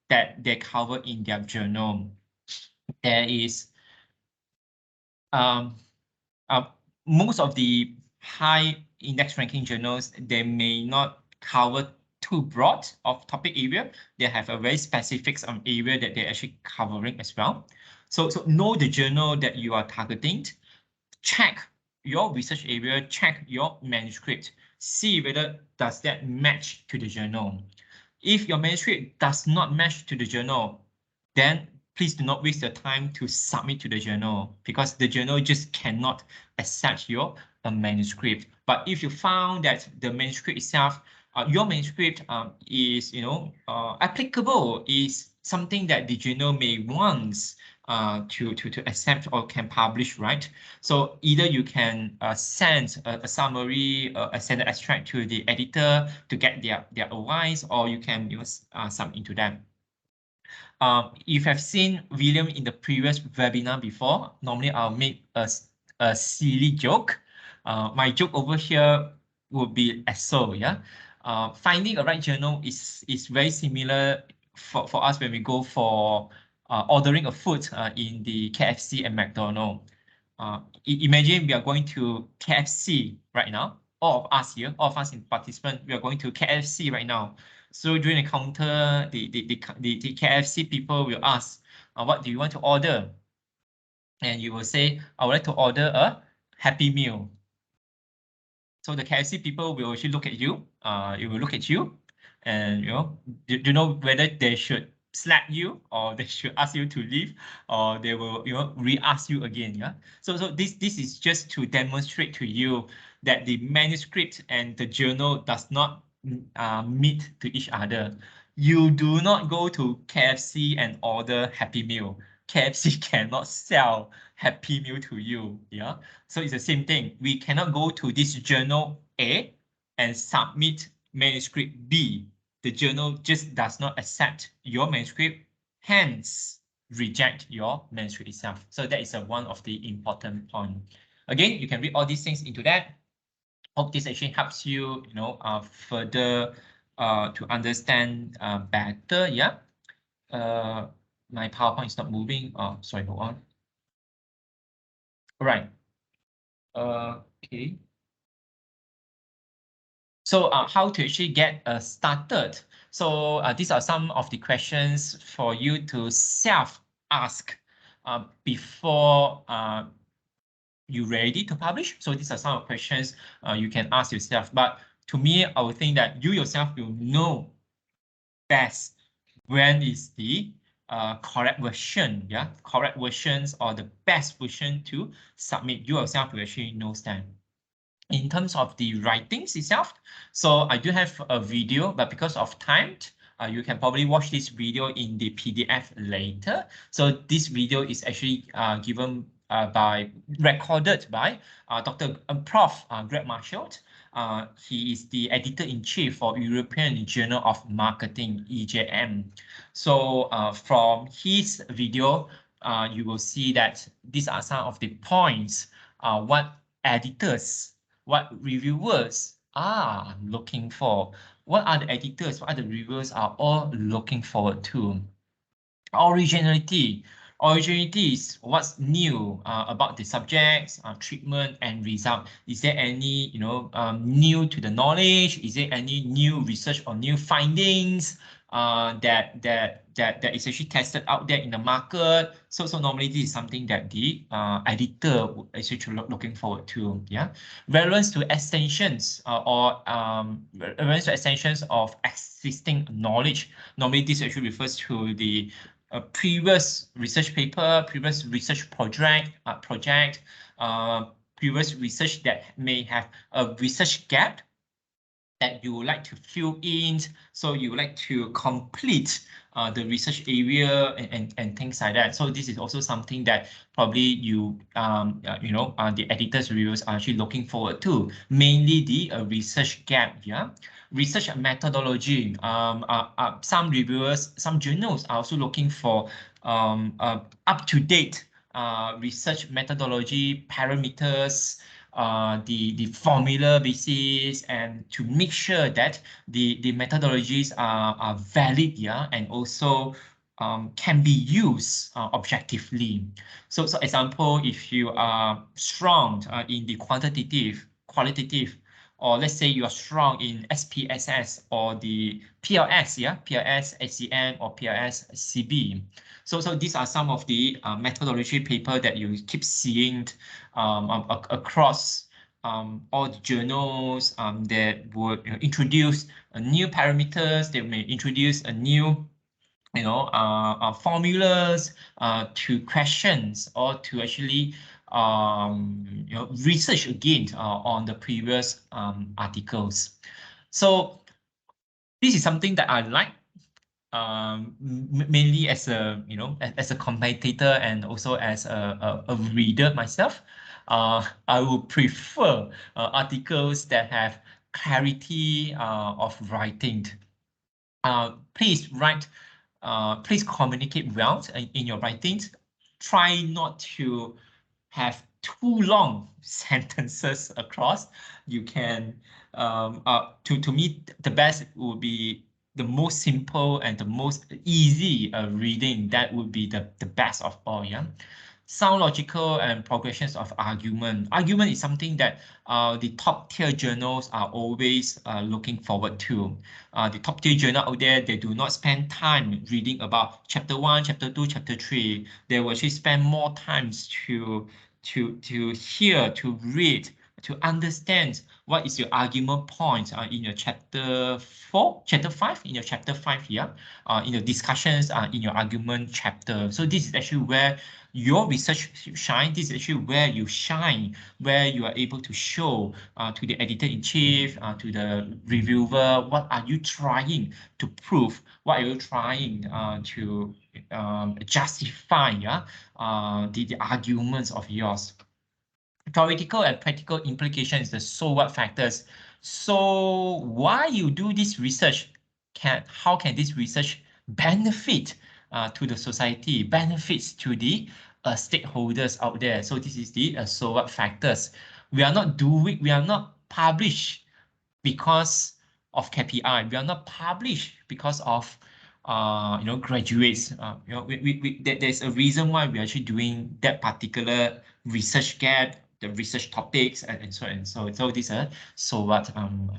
that they cover in their journal. There is um, most of the high index ranking journals, they may not cover too broad of topic area. They have a very specific area that they're actually covering as well. So know the journal that you are targeting. Check your research area, check your manuscript, see whether does that match to the journal. If your manuscript does not match to the journal, then please do not waste your time to submit to the journal because the journal just cannot accept your manuscript. But if you found that the manuscript itself, your manuscript is applicable, is something that the journal may want to accept or can publish, right? So either you can send a summary, send an extract to the editor to get their advice, or you can use submit to them. If you've seen William in the previous webinar before, normally I'll make a silly joke. My joke over here would be as so, yeah. Finding a right journal is very similar for us when we go for ordering a food in the KFC and McDonald's. Imagine we are going to KFC right now. All of us here, all of us in participant, we are going to KFC right now. So during the counter, the KFC people will ask, what do you want to order? And you will say, I would like to order a Happy Meal. So the KFC people will actually look at you. It will look at you, and do you know whether they should slap you or they should ask you to leave, or they will re-ask you again. Yeah. So this is just to demonstrate to you that the manuscript and the journal does not meet to each other. You do not go to KFC and order Happy Meal. KFC cannot sell Happy Meal to you. Yeah. So it's the same thing. We cannot go to this journal A and submit manuscript B. The journal just does not accept your manuscript, hence reject your manuscript itself. So that is one of the important point. Again, you can read all these things into that. Hope this actually helps you, further to understand better. Yeah. My PowerPoint is not moving. Oh, sorry, hold on. All right. Okay. So how to actually get started? So these are some of the questions for you to self-ask before you ready to publish? So these are some of the questions you can ask yourself. But to me, I would think that you yourself will know best when is the correct version, yeah, correct versions or the best version to submit. You yourself will actually know that. In terms of the writings itself, so I do have a video, but because of time, you can probably watch this video in the PDF later. So this video is actually given recorded by Dr. Prof. Greg Marshall. He is the editor-in-chief for European Journal of Marketing, EJM. So from his video, you will see that these are some of the points what editors, what reviewers are looking for. What are the editors, what are the reviewers are all looking forward to? Originality. Originality is what's new about the subjects, treatment, and result. Is there any, new to the knowledge? Is there any new research or new findings that is actually tested out there in the market? So normally this is something that the editor would actually looking forward to. Yeah, relevance to extensions relevance to extensions of existing knowledge. Normally this actually refers to the a previous research paper, previous research project, previous research that may have a research gap that you would like to fill in. So you would like to complete the research area and things like that. So this is also something that probably the editors reviews are actually looking forward to, mainly the research gap. Yeah, research methodology. Some reviewers, some journals are also looking for up-to-date research methodology parameters, the formula basis, and to make sure that the methodologies are valid, yeah, and also can be used objectively. So example, if you are strong in the qualitative, or let's say you are strong in SPSS or the PLS, yeah, PLS, HCM, or PLS, CB. So these are some of the methodology paper that you keep seeing across all the journals that would introduce new parameters. They may introduce a new formulas to questions or to actually research again on the previous articles. So this is something that I like, mainly as a as a commentator and also as a reader myself. I would prefer articles that have clarity of writing. Please write, please communicate well in your writings. Try not to have too long sentences across. You can, to me, the best would be the most simple and the most easy reading. That would be the best of all, yeah. Sound logical and progressions of argument. Argument is something that the top tier journals are always looking forward to. The top tier journal out there, they do not spend time reading about chapter 1, chapter 2, chapter 3. They will actually spend more times to hear, to read, to understand what is your argument point in your chapter 4, chapter 5, in your chapter 5 here, in your discussions in your argument chapter. So this is actually where your research shine. This is actually where you shine, where you are able to show to the editor-in-chief, to the reviewer, what are you trying to prove, what are you trying to justify, yeah, the arguments of yours. Theoretical and practical implications, the so what factors. So why you do this research? How can this research benefit to the society, benefits to the stakeholders out there? So this is the so what factors. We are not published because of KPI. We are not published because of graduates. There's a reason why we're actually doing that particular research gap, the research topics, and so on and so. So these are so what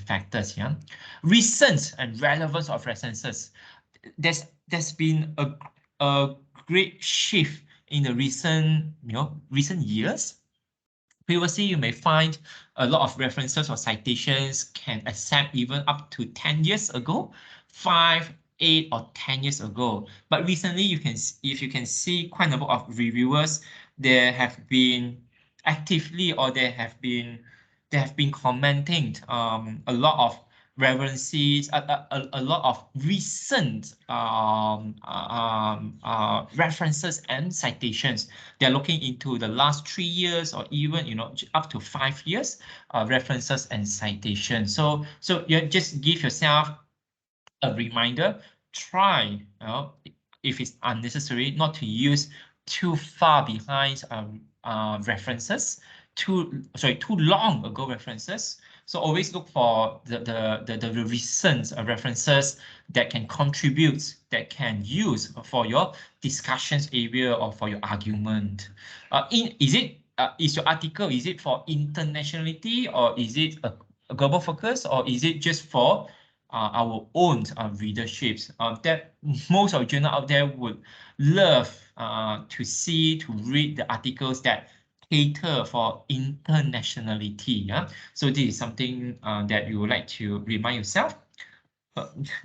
factors, yeah. Recent and relevance of references. There's been a great shift in the recent years. Previously, you may find a lot of references or citations can accept even up to 10 years ago, 5, 8, or 10 years ago. But recently, if you can see quite a number of reviewers, there have been actively or they have been commenting a lot of references, a lot of recent references and citations. They're looking into the last 3 years or even up to 5 years references and citations. So you just give yourself a reminder. Try, if it's unnecessary, not to use too far behind references, too long ago references. So always look for the recent references that can contribute, that can use for your discussions area or for your argument. Is your article, is it for internationality, or is it a global focus, or is it just for our own readerships? That most of journal out there would love to read the articles that cater for internationality. Yeah, so this is something that you would like to remind yourself.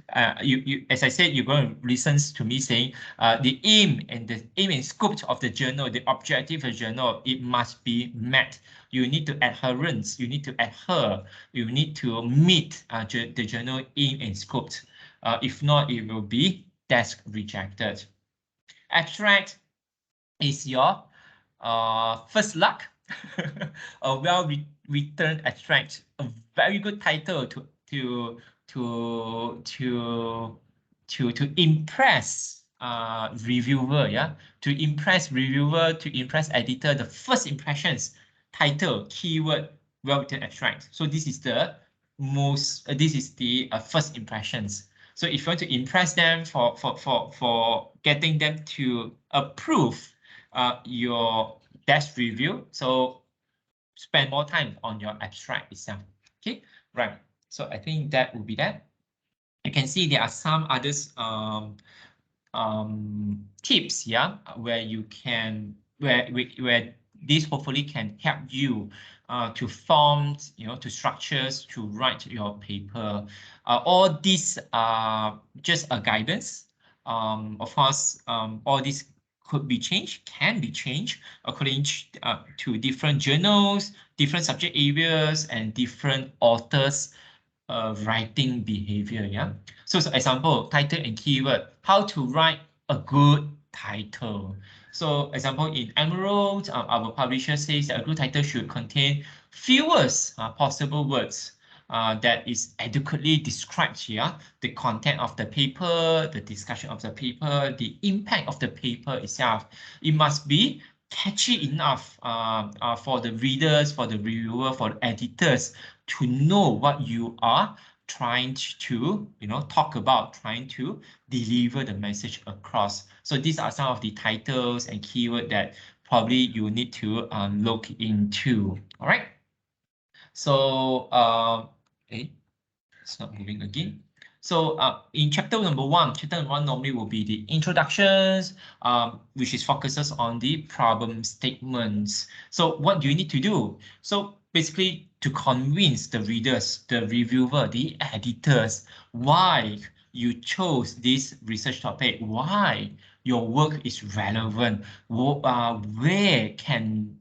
As I said, you're going to listen to me saying the aim and scope of the journal, the objective of the journal, it must be met. You need to adherence, you need to adhere, you need to meet the journal aim and scope. If not, it will be desk rejected. Abstract is your first luck. A well-written abstract, a very good title to impress reviewer, yeah, to impress reviewer, to impress editor. The first impressions, title, keyword, well-written abstract. So this is the first impressions. So if you want to impress them for getting them to approve your desk review, so spend more time on your abstract itself. Okay, right. So I think that would be that. You can see there are some others tips, yeah, where you can where this hopefully can help you to form, to structures, to write your paper. All these are just a guidance. Of course, all these could be changed, can be changed according to different journals, different subject areas, and different authors' writing behavior. Yeah. So, example, title and keyword. How to write a good title. So, example, in Emerald, our publisher says that a good title should contain fewest possible words that is adequately described here, the content of the paper, the discussion of the paper, the impact of the paper itself. It must be catchy enough for the readers, for the reviewer, for the editors to know what you are trying to talk about, trying to deliver the message across. So these are some of the titles and keyword that probably you need to look into. All right. So it's not moving again. So in chapter number one normally will be the introductions, which is focuses on the problem statements. So what do you need to do? So basically to convince the readers, the reviewer, the editors, why you chose this research topic, why your work is relevant, where can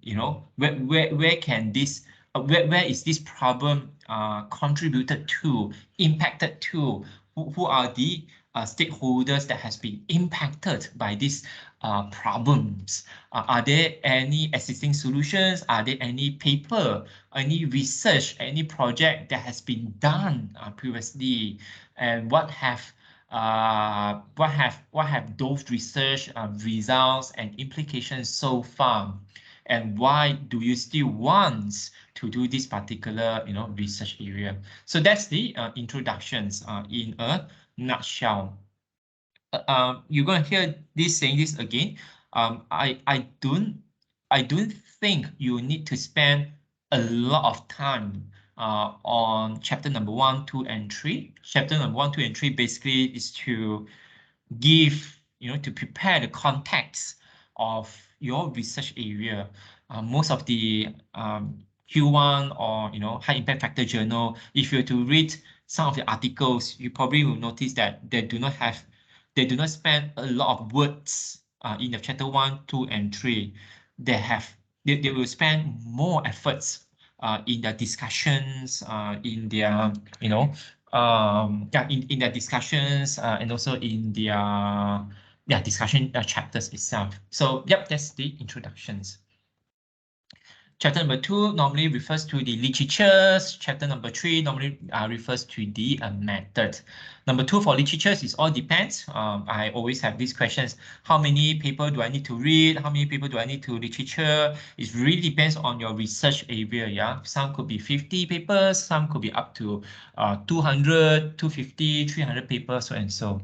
where can this where is this problem contributed to, impacted to, who are the stakeholders that has been impacted by these problems? Are there any existing solutions? Are there any paper, any research, any project that has been done previously? And what have those research results and implications so far? And why do you still want to do this particular research area? So that's the introductions in a nutshell. You're going to hear this saying this again. I don't think you need to spend a lot of time on chapter number 1, 2, and 3. Chapter number 1, 2, and 3 basically is to give, to prepare the context of your research area. Most of the Q1 or high impact factor journal, if you were to read some of the articles, you probably will notice that they do not spend a lot of words in the chapter 1, 2, and 3. They will spend more efforts in their discussions, in their in their discussions, and also in their discussion chapters itself. So yep, that's the introductions. Chapter number 2 normally refers to the literatures. Chapter number 3 normally refers to the method. Number 2 for literatures is all depends. I always have these questions. How many people do I need to read? How many people do I need to literature? It really depends on your research area. Yeah, some could be 50 papers, some could be up to 200, 250, 300 papers, so and so.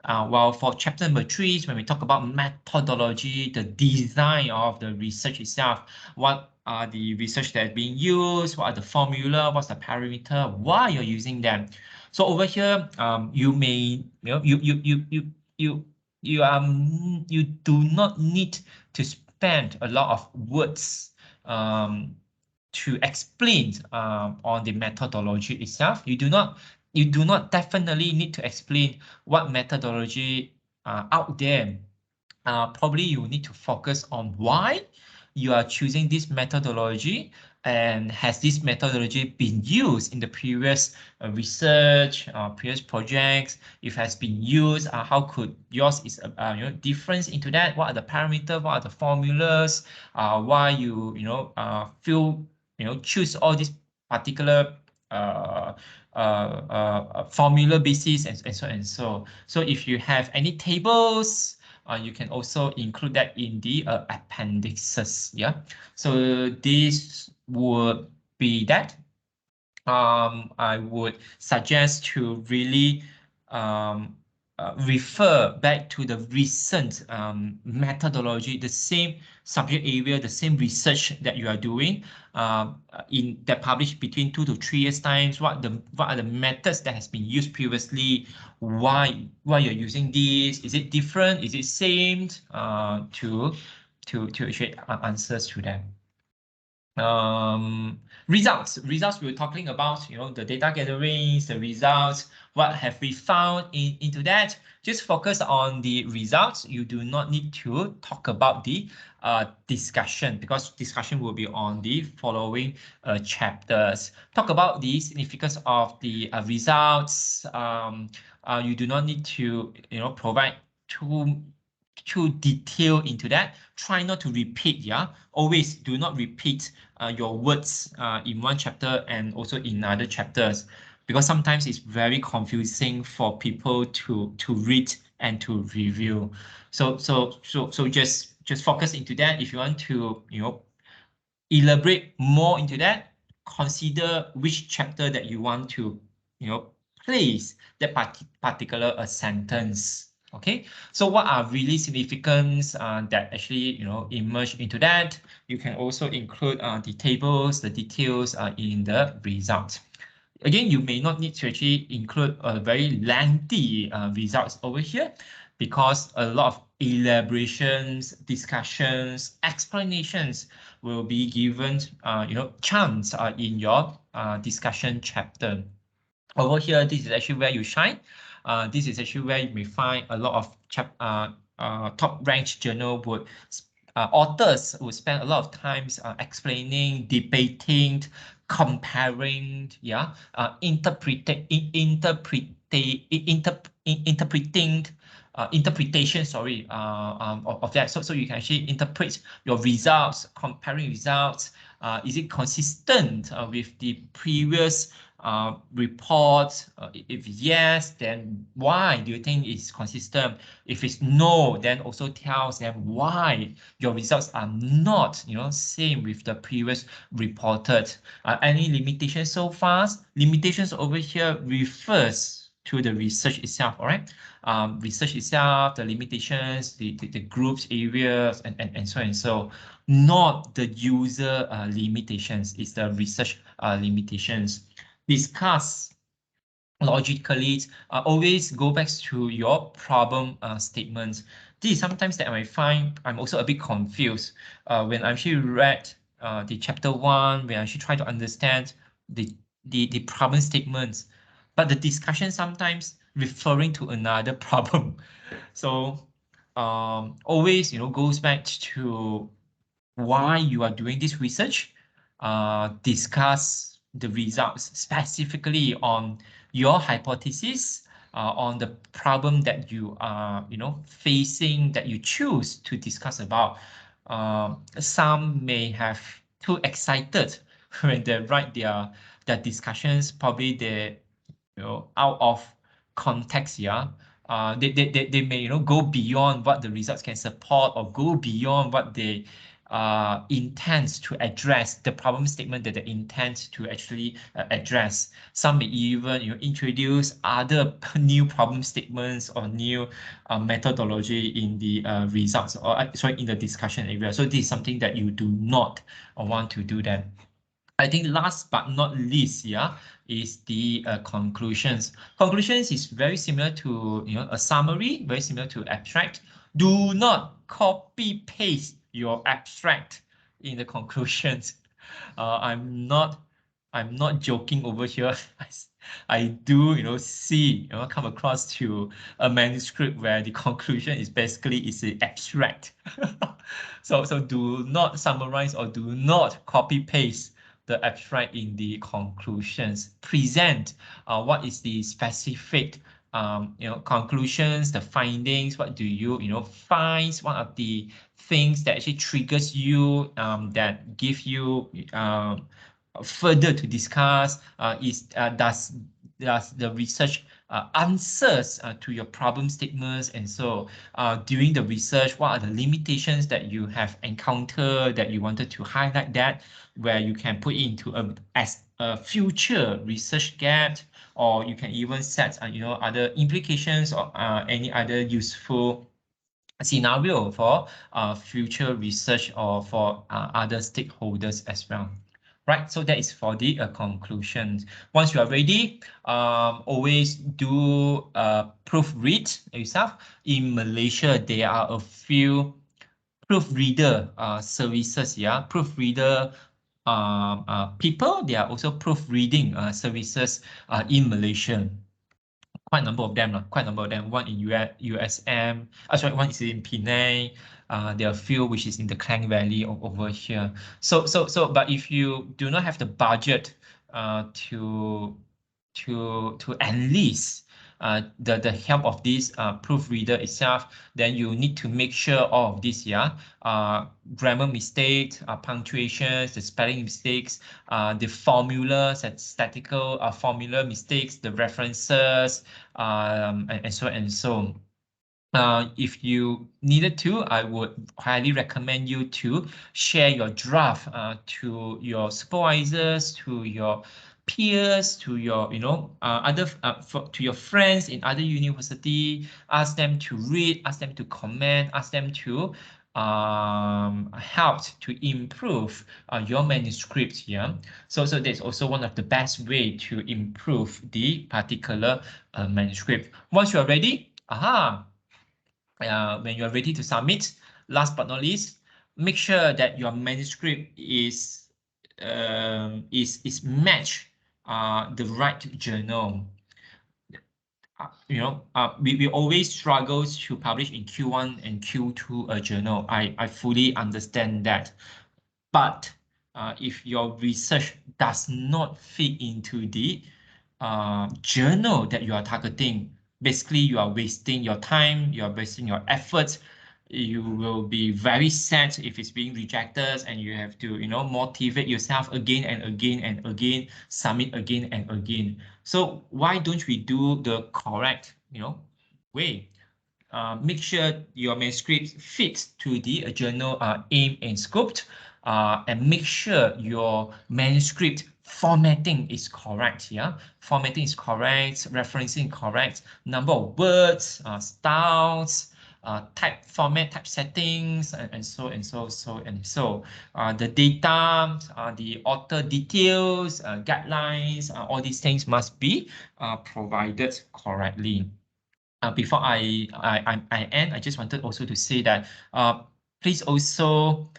While for chapter number 3, when we talk about methodology, the design of the research itself, what are the research that is being used, what are the formula, what's the parameter, why you're using them. So over here, you may, you do not need to spend a lot of words to explain on the methodology itself. You do not definitely need to explain what methodology out there. Probably you need to focus on why you are choosing this methodology, and has this methodology been used in the previous research, previous projects? If it has been used, how could yours is difference into that? What are the parameters? What are the formulas? Why you feel choose all these particular formula basis, and so and so. So if you have any tables, you can also include that in the appendixes. Yeah, so this would be that. I would suggest to really refer back to the recent methodology, the same subject area, the same research that you are doing in that published between 2 to 3 years times. What are the methods that has been used previously? Why you're using this? Is it different? Is it same? To actually answers to them. Results we were talking about, the data gatherings, the results, what have we found into that. Just focus on the results. You do not need to talk about the discussion, because discussion will be on the following chapters. Talk about the significance of the results. You do not need to provide too detail into that. Try not to repeat. Yeah, always do not repeat your words in one chapter and also in other chapters, because sometimes it's very confusing for people to read and to review. So just focus into that. If you want to elaborate more into that, consider which chapter that you want to place that particular sentence. Okay, so what are really significance that actually emerge into that? You can also include the tables, the details in the result. Again, you may not need to actually include a very lengthy results over here, because a lot of elaborations, discussions, explanations will be given chance in your discussion chapter. Over here, this is actually where you shine. This is actually where you may find a lot of top ranked journal would authors would spend a lot of times explaining, debating, comparing, yeah, interpreting, interpretation, sorry, of that. So you can actually interpret your results, comparing results. Is it consistent with the previous report? If yes, then why do you think it's consistent? If it's no, then also tells them why your results are not same with the previous reported. Any limitations so far? Limitations over here refers to the research itself. All right, research itself, the limitations, the groups, areas, and so and so, not the user limitations. It's the research limitations. Discuss logically. Always go back to your problem statements. this is sometimes that I find I'm also a bit confused when I actually read the chapter 1, when I actually try to understand the the problem statements, but the discussion sometimes referring to another problem. So always, goes back to why you are doing this research, discuss the results specifically on your hypothesis, on the problem that you are, facing, that you choose to discuss about. Some may have too excited when they write their discussions. Probably they, out of context, yeah. They may, go beyond what the results can support, or go beyond what they intends to address, the problem statement that they intend to actually address. Some may even, introduce other new problem statements or new methodology in the results, or sorry, in the discussion area. So this is something that you do not want to do then. I think last but not least, yeah, is the conclusions. Conclusions is very similar to, a summary, very similar to abstract. Do not copy paste your abstract in the conclusions. I'm not joking over here. I do, see, come across to a manuscript where the conclusion is basically is an abstract. So do not summarize or do not copy paste the abstract in the conclusions. Present what is the specific conclusions, the findings. What do you, find? What are the things that actually triggers you, that give you further to discuss? Does the research answers to your problem statements? And so during the research, what are the limitations that you have encountered that you wanted to highlight, that where you can put into as a future research gap, or you can even set other implications, or any other useful scenario for future research, or for other stakeholders as well. Right, so that is for the conclusions. Once you are ready, always do proofread yourself. In Malaysia, there are a few proofreader services, yeah, proofreader people. There are also proofreading services in Malaysia. Quite a number of them, quite a number of them. One in USM, sorry, one is in Penang. There are a few which is in the Klang Valley over here. But if you do not have the budget to enlist the help of this proofreader itself, then you need to make sure all of this, yeah, grammar mistakes, punctuations, the spelling mistakes, the formulas and statistical formula mistakes, the references, and so and so. If you needed to, I would highly recommend you to share your draft to your supervisors, to your peers, to your to your friends in other university. Ask them to read, ask them to comment, ask them to help to improve your manuscript. Yeah, so that's also one of the best way to improve the particular manuscript. Once you are ready, when you are ready to submit, last but not least, make sure that your manuscript is match the right journal. We always struggle to publish in Q1 and Q2 a journal. I fully understand that. But if your research does not fit into the journal that you are targeting, basically you are wasting your time, you are wasting your efforts. You will be very sad if it's being rejected, and you have to, motivate yourself again and again and again, submit again and again. So why don't we do the correct, way? Make sure your manuscript fits to the journal aim and scope, and make sure your manuscript formatting is correct. Yeah, formatting is correct, referencing correct, number of words, styles, type format, type settings, and so and so. The data, the author details, guidelines, all these things must be provided correctly. before I end, I just wanted also to say that please also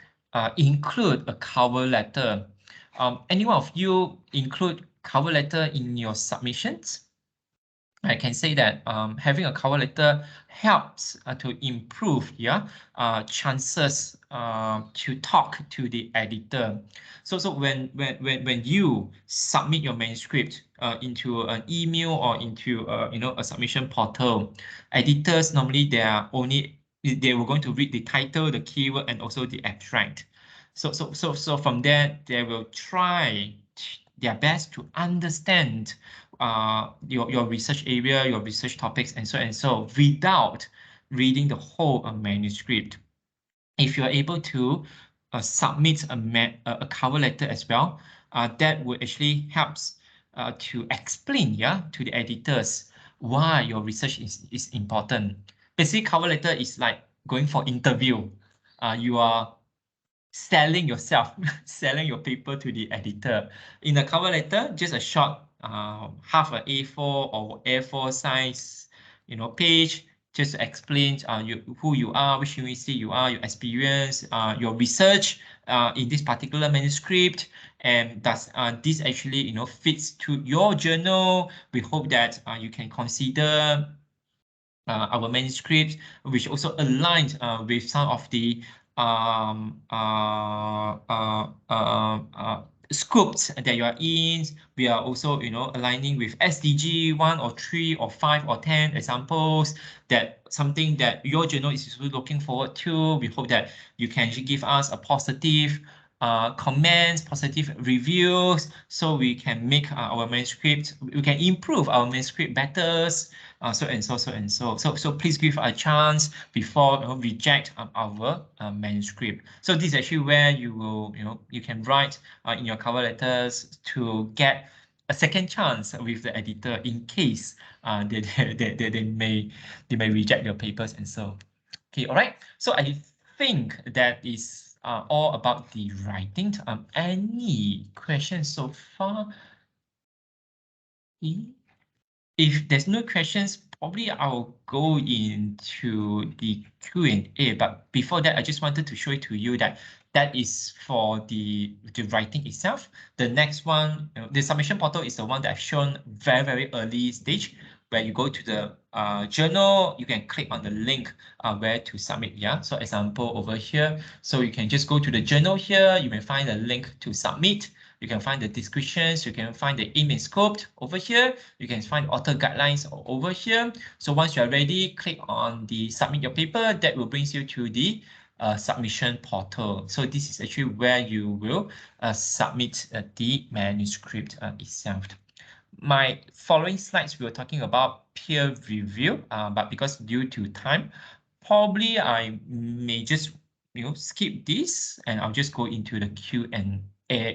include a cover letter. Any one of you include cover letter in your submissions? I can say that having a cover letter helps to improve chances to talk to the editor. So when you submit your manuscript into an email or into a submission portal, editors normally they were going to read the title, the keyword, and also the abstract. So from there they will try their best to understand your research area, your research topics, and so without reading the whole manuscript. If you're able to submit a cover letter as well, that would actually helps to explain to the editors why your research is important. Basically, cover letter is like going for interview. You are selling yourself, selling your paper to the editor. In the cover letter, just a short half a A4 or A4 size, page, just to explain who you are, which university you are, your experience, your research in this particular manuscript, and does this actually fits to your journal. We hope that you can consider our manuscript, which also aligns with some of the um, uh, uh, uh, uh, scopes that you are in. We are also, aligning with SDG 1 or 3 or 5 or 10 examples, that something that your journal is really looking forward to. We hope that you can actually give us a positive comments, positive reviews, so we can make our manuscript, we can improve our manuscript better. So please give a chance before reject our manuscript. So this is actually where you will, you can write in your cover letters to get a second chance with the editor in case they may reject your papers and so. Okay, all right. So I think that is all about the writing. Any questions so far? If there's no questions, probably I'll go into the Q&A. But before that, I just wanted to show it to you that is for the writing itself. The next one, the submission portal is the one that I've shown very early stage, where you go to the journal, you can click on the link where to submit. Yeah. So example over here. So you can just go to the journal here. You may find a link to submit. You can find the descriptions. You can find the aim and scope over here. You can find author guidelines over here. So once you are ready, click on the submit your paper. That will bring you to the submission portal. So this is actually where you will submit the manuscript itself. My following slides, we were talking about peer review, but because due to time, probably I may just skip this and I'll just go into the Q&A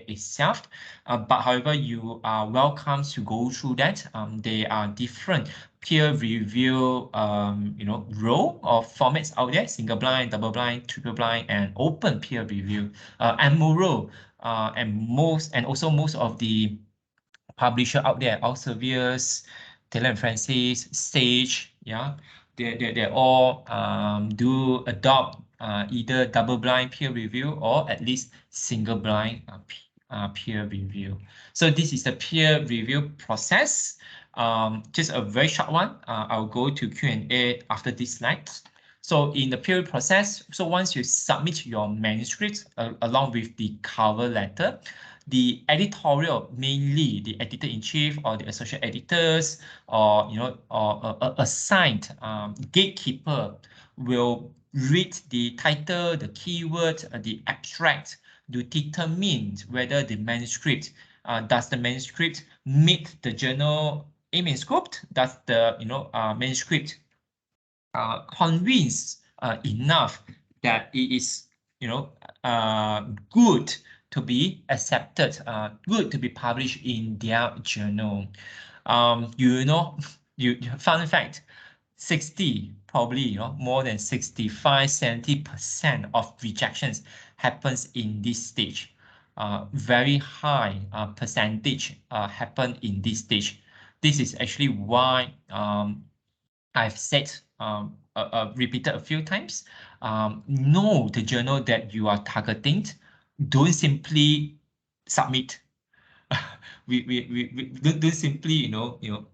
itself. But however, you are welcome to go through that. There are different peer review role or formats out there: single blind, double blind, triple blind, and open peer review. And moreover, and also most of the publisher out there, Elsevier's, Taylor and Francis, Sage, yeah, they all do adopt either double blind peer review or at least single blind peer review. So this is the peer review process. Just a very short one. I'll go to Q&A after this slide. So in the peer process, so once you submit your manuscript along with the cover letter, the editorial, mainly the editor-in-chief or the associate editors, or assigned gatekeeper, will read the title, the keyword, the abstract, to determine whether the manuscript does the manuscript meet the journal aim and scope. Does the manuscript convinced enough that it is good to be accepted, good to be published in their journal. Fun fact, 60, probably more than 65, 70% of rejections happens in this stage. Very high percentage happen in this stage. This is actually why I've said repeated a few times. Know the journal that you are targeting. Don't simply submit. We don't simply,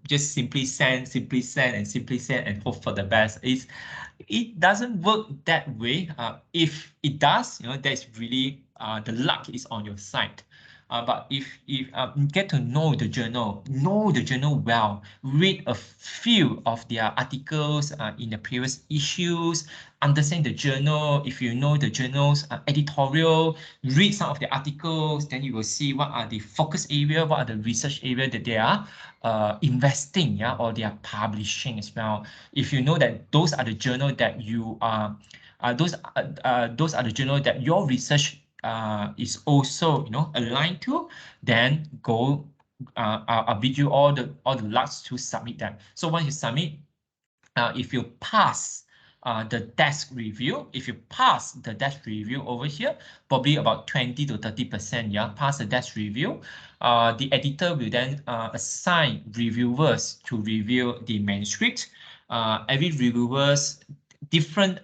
just simply send and hope for the best. It doesn't work that way. If it does, that's really the luck is on your side. But if get to know the journal well, read a few of their articles in the previous issues, understand the journal. If you know the journal's editorial, read some of the articles, then you will see what are the focus area, what are the research area that they are investing, yeah, or they are publishing as well. If you know that those are the journal that you are, those are the journal that your research is also, aligned to, then go. I'll bid you all the luck to submit that. So once you submit, if you pass the desk review, if you pass the desk review over here, probably about 20 to 30%, yeah, pass the desk review, the editor will then assign reviewers to review the manuscript. Every reviewers different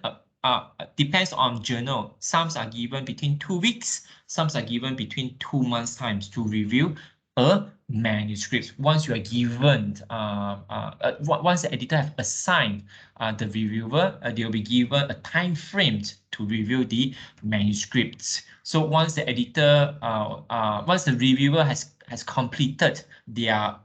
depends on journal. Some are given between 2 weeks, some are given between 2 months times to review a manuscript. Once you are given, once the editor have assigned the reviewer, they will be given a time frame to review the manuscripts. So once the editor, once the reviewer has completed their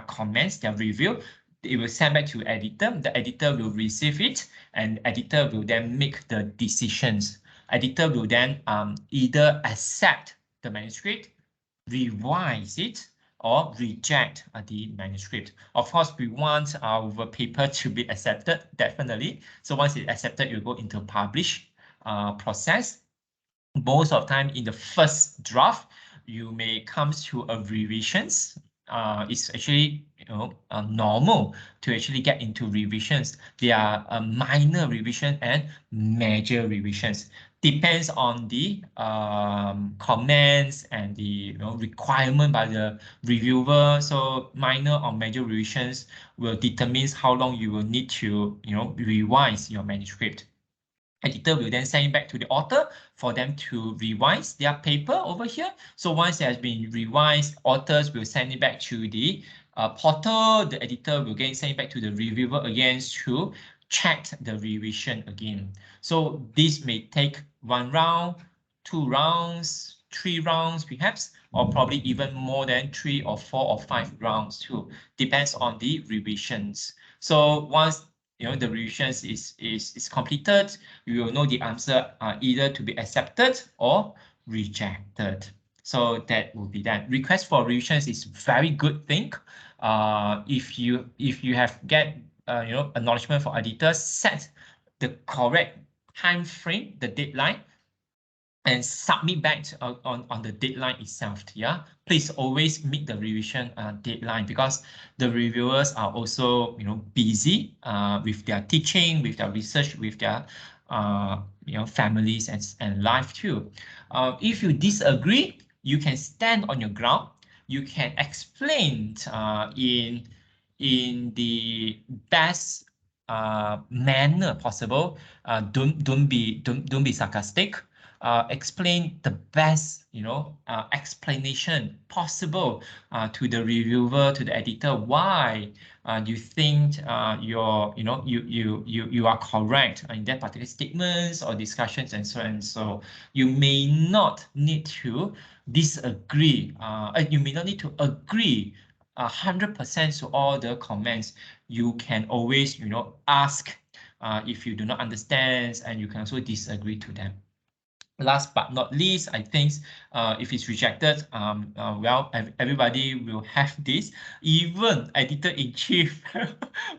comments, their review, it will send back to editor. The editor will receive it, and editor will then make the decisions. Editor will then either accept the manuscript, revise it, or reject the manuscript. Of course, we want our paper to be accepted, definitely. So once it's accepted, you go into publish process. Most of the time in the first draft, you may come to a revisions. It's actually normal to actually get into revisions. There are minor revision and major revisions. Depends on the comments and the requirement by the reviewer. So minor or major revisions will determine how long you will need to revise your manuscript. Editor will then send it back to the author for them to revise their paper over here. So once it has been revised, authors will send it back to the portal. The editor will again send it back to the reviewer again to check the revision again. So this may take 1 round, 2 rounds, 3 rounds perhaps, or probably even more than 3 or 4 or 5 rounds too. Depends on the revisions. So once the revisions is completed, you will know the answer either to be accepted or rejected. So that will be that. Request for revisions is very good thing. If you have get acknowledgement for editors, set the correct time frame, the deadline, and submit back on the deadline itself. Yeah, please always meet the revision deadline, because the reviewers are also busy with their teaching, with their research, with their families and life too. If you disagree, you can stand on your ground. You can explain in the best manner possible. Don't be sarcastic. Explain the best explanation possible to the reviewer, to the editor, why you think you are correct in that particular statements or discussions and so on. So you may not need to disagree. You may not need to agree 100% to all the comments. You can always ask if you do not understand, and you can also disagree to them. Last but not least, I think if it's rejected, well, everybody will have this. Even editor-in-chief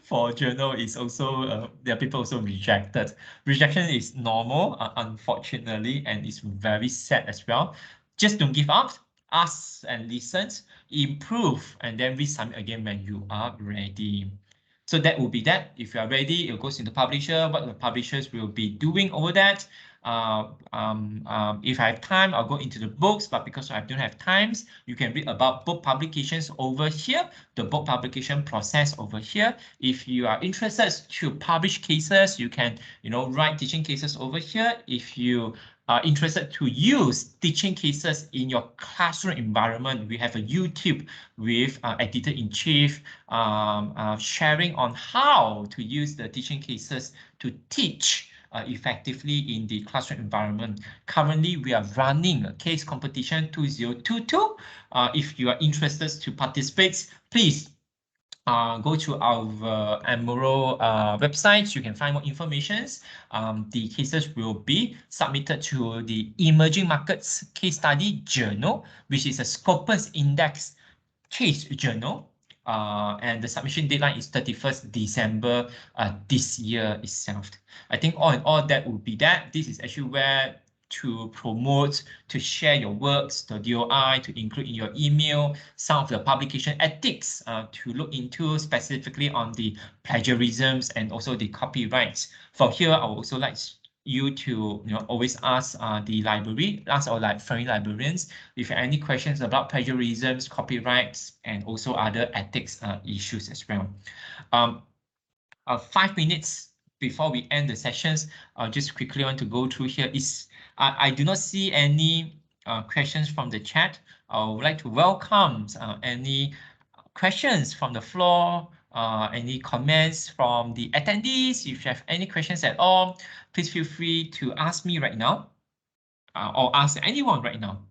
for journal is also, there are people also rejected. Rejection is normal, unfortunately, and it's very sad as well. Just don't give up, ask and listen, improve, and then resubmit again when you are ready. So that will be that. If you are ready, it goes into publisher, what the publishers will be doing over that. If I have time, I'll go into the books, but because I don't have times, you can read about book publications over here, the book publication process over here. If you are interested to publish cases, you can, write teaching cases over here. If you are interested to use teaching cases in your classroom environment, we have a YouTube with editor-in-chief sharing on how to use the teaching cases to teach effectively in the classroom environment. Currently, we are running a case competition 2022. If you are interested to participate, please go to our Emerald website. You can find more information. The cases will be submitted to the Emerging Markets Case Study Journal, which is a Scopus Index case journal. And the submission deadline is 31st December this year itself. I think all in all, that would be that. This is actually where to promote, to share your works, the DOI, to include in your email, some of the publication ethics to look into specifically on the plagiarisms and also the copyrights. For here, I would also like you to always ask the library, ask our foreign librarians if you have any questions about plagiarisms, copyrights, and also other ethics issues as well. 5 minutes before we end the sessions, I just quickly want to go through here. I do not see any questions from the chat. I would like to welcome any questions from the floor, any comments from the attendees. If you have any questions at all, please feel free to ask me right now or ask anyone right now.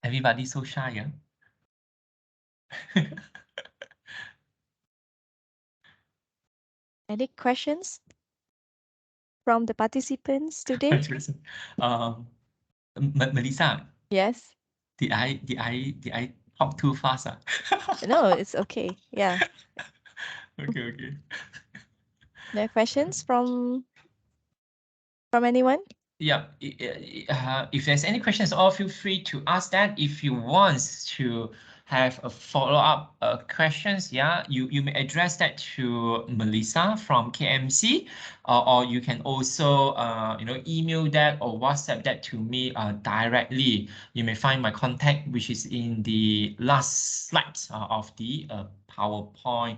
Everybody's so shy, yeah? Any questions from the participants today? Melissa, Yes. did I talk too fast? No, it's okay. Yeah. Okay. No questions from anyone? Yeah, if there's any questions, all feel free to ask that. If you want to have a follow-up questions, yeah, you may address that to Melissa from KMC, or you can also email that or WhatsApp that to me directly. You may find my contact, which is in the last slide of the PowerPoint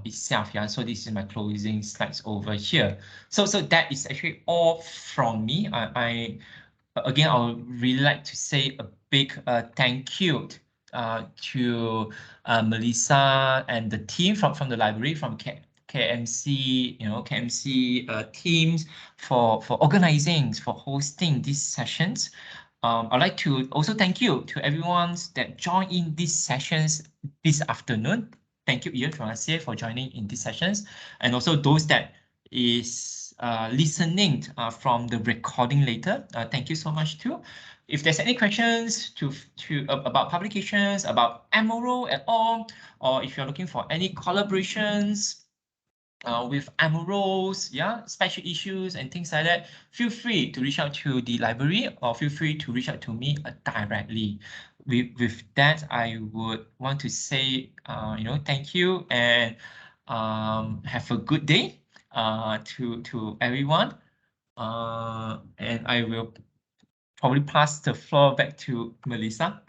itself. Yeah, so this is my closing slides over here. So that is actually all from me. Again, I would really like to say a big thank you to Melissa and the team from the library, from KMC, KMC teams for organizing, for hosting these sessions. I'd like to also thank you to everyone that joined in these sessions this afternoon. Thank you, Ian from RCA, for joining in these sessions, and also those that is listening from the recording later. Thank you so much too. If there's any questions about publications, about Emerald at all, or if you're looking for any collaborations with Emeralds, yeah, special issues and things like that, feel free to reach out to the library or feel free to reach out to me directly. With that, I would want to say, thank you and have a good day to everyone. And I will probably pass the floor back to Melissa.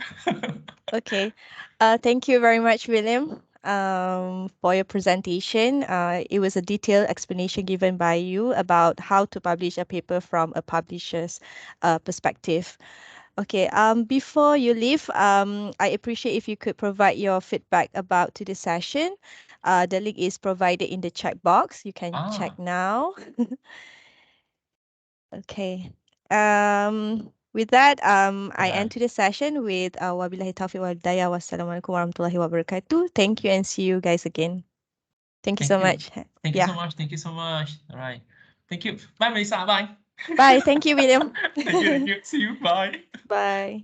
Okay. Thank you very much, William, for your presentation. It was a detailed explanation given by you about how to publish a paper from a publisher's perspective. Okay. Before you leave, I appreciate if you could provide your feedback about today's session. The link is provided in the chat box. You can check now. Okay. With that, I end today's session with wabillahi taufiq wal hidayah. Wassalamualaikum warahmatullahi wabarakatuh. Thank you and see you guys again. Thank you so much. Thank you so much. Thank you so much. All right. Thank you. Bye, Melissa. Bye. Bye. Thank you, William. Thank you. See you. Bye. Bye.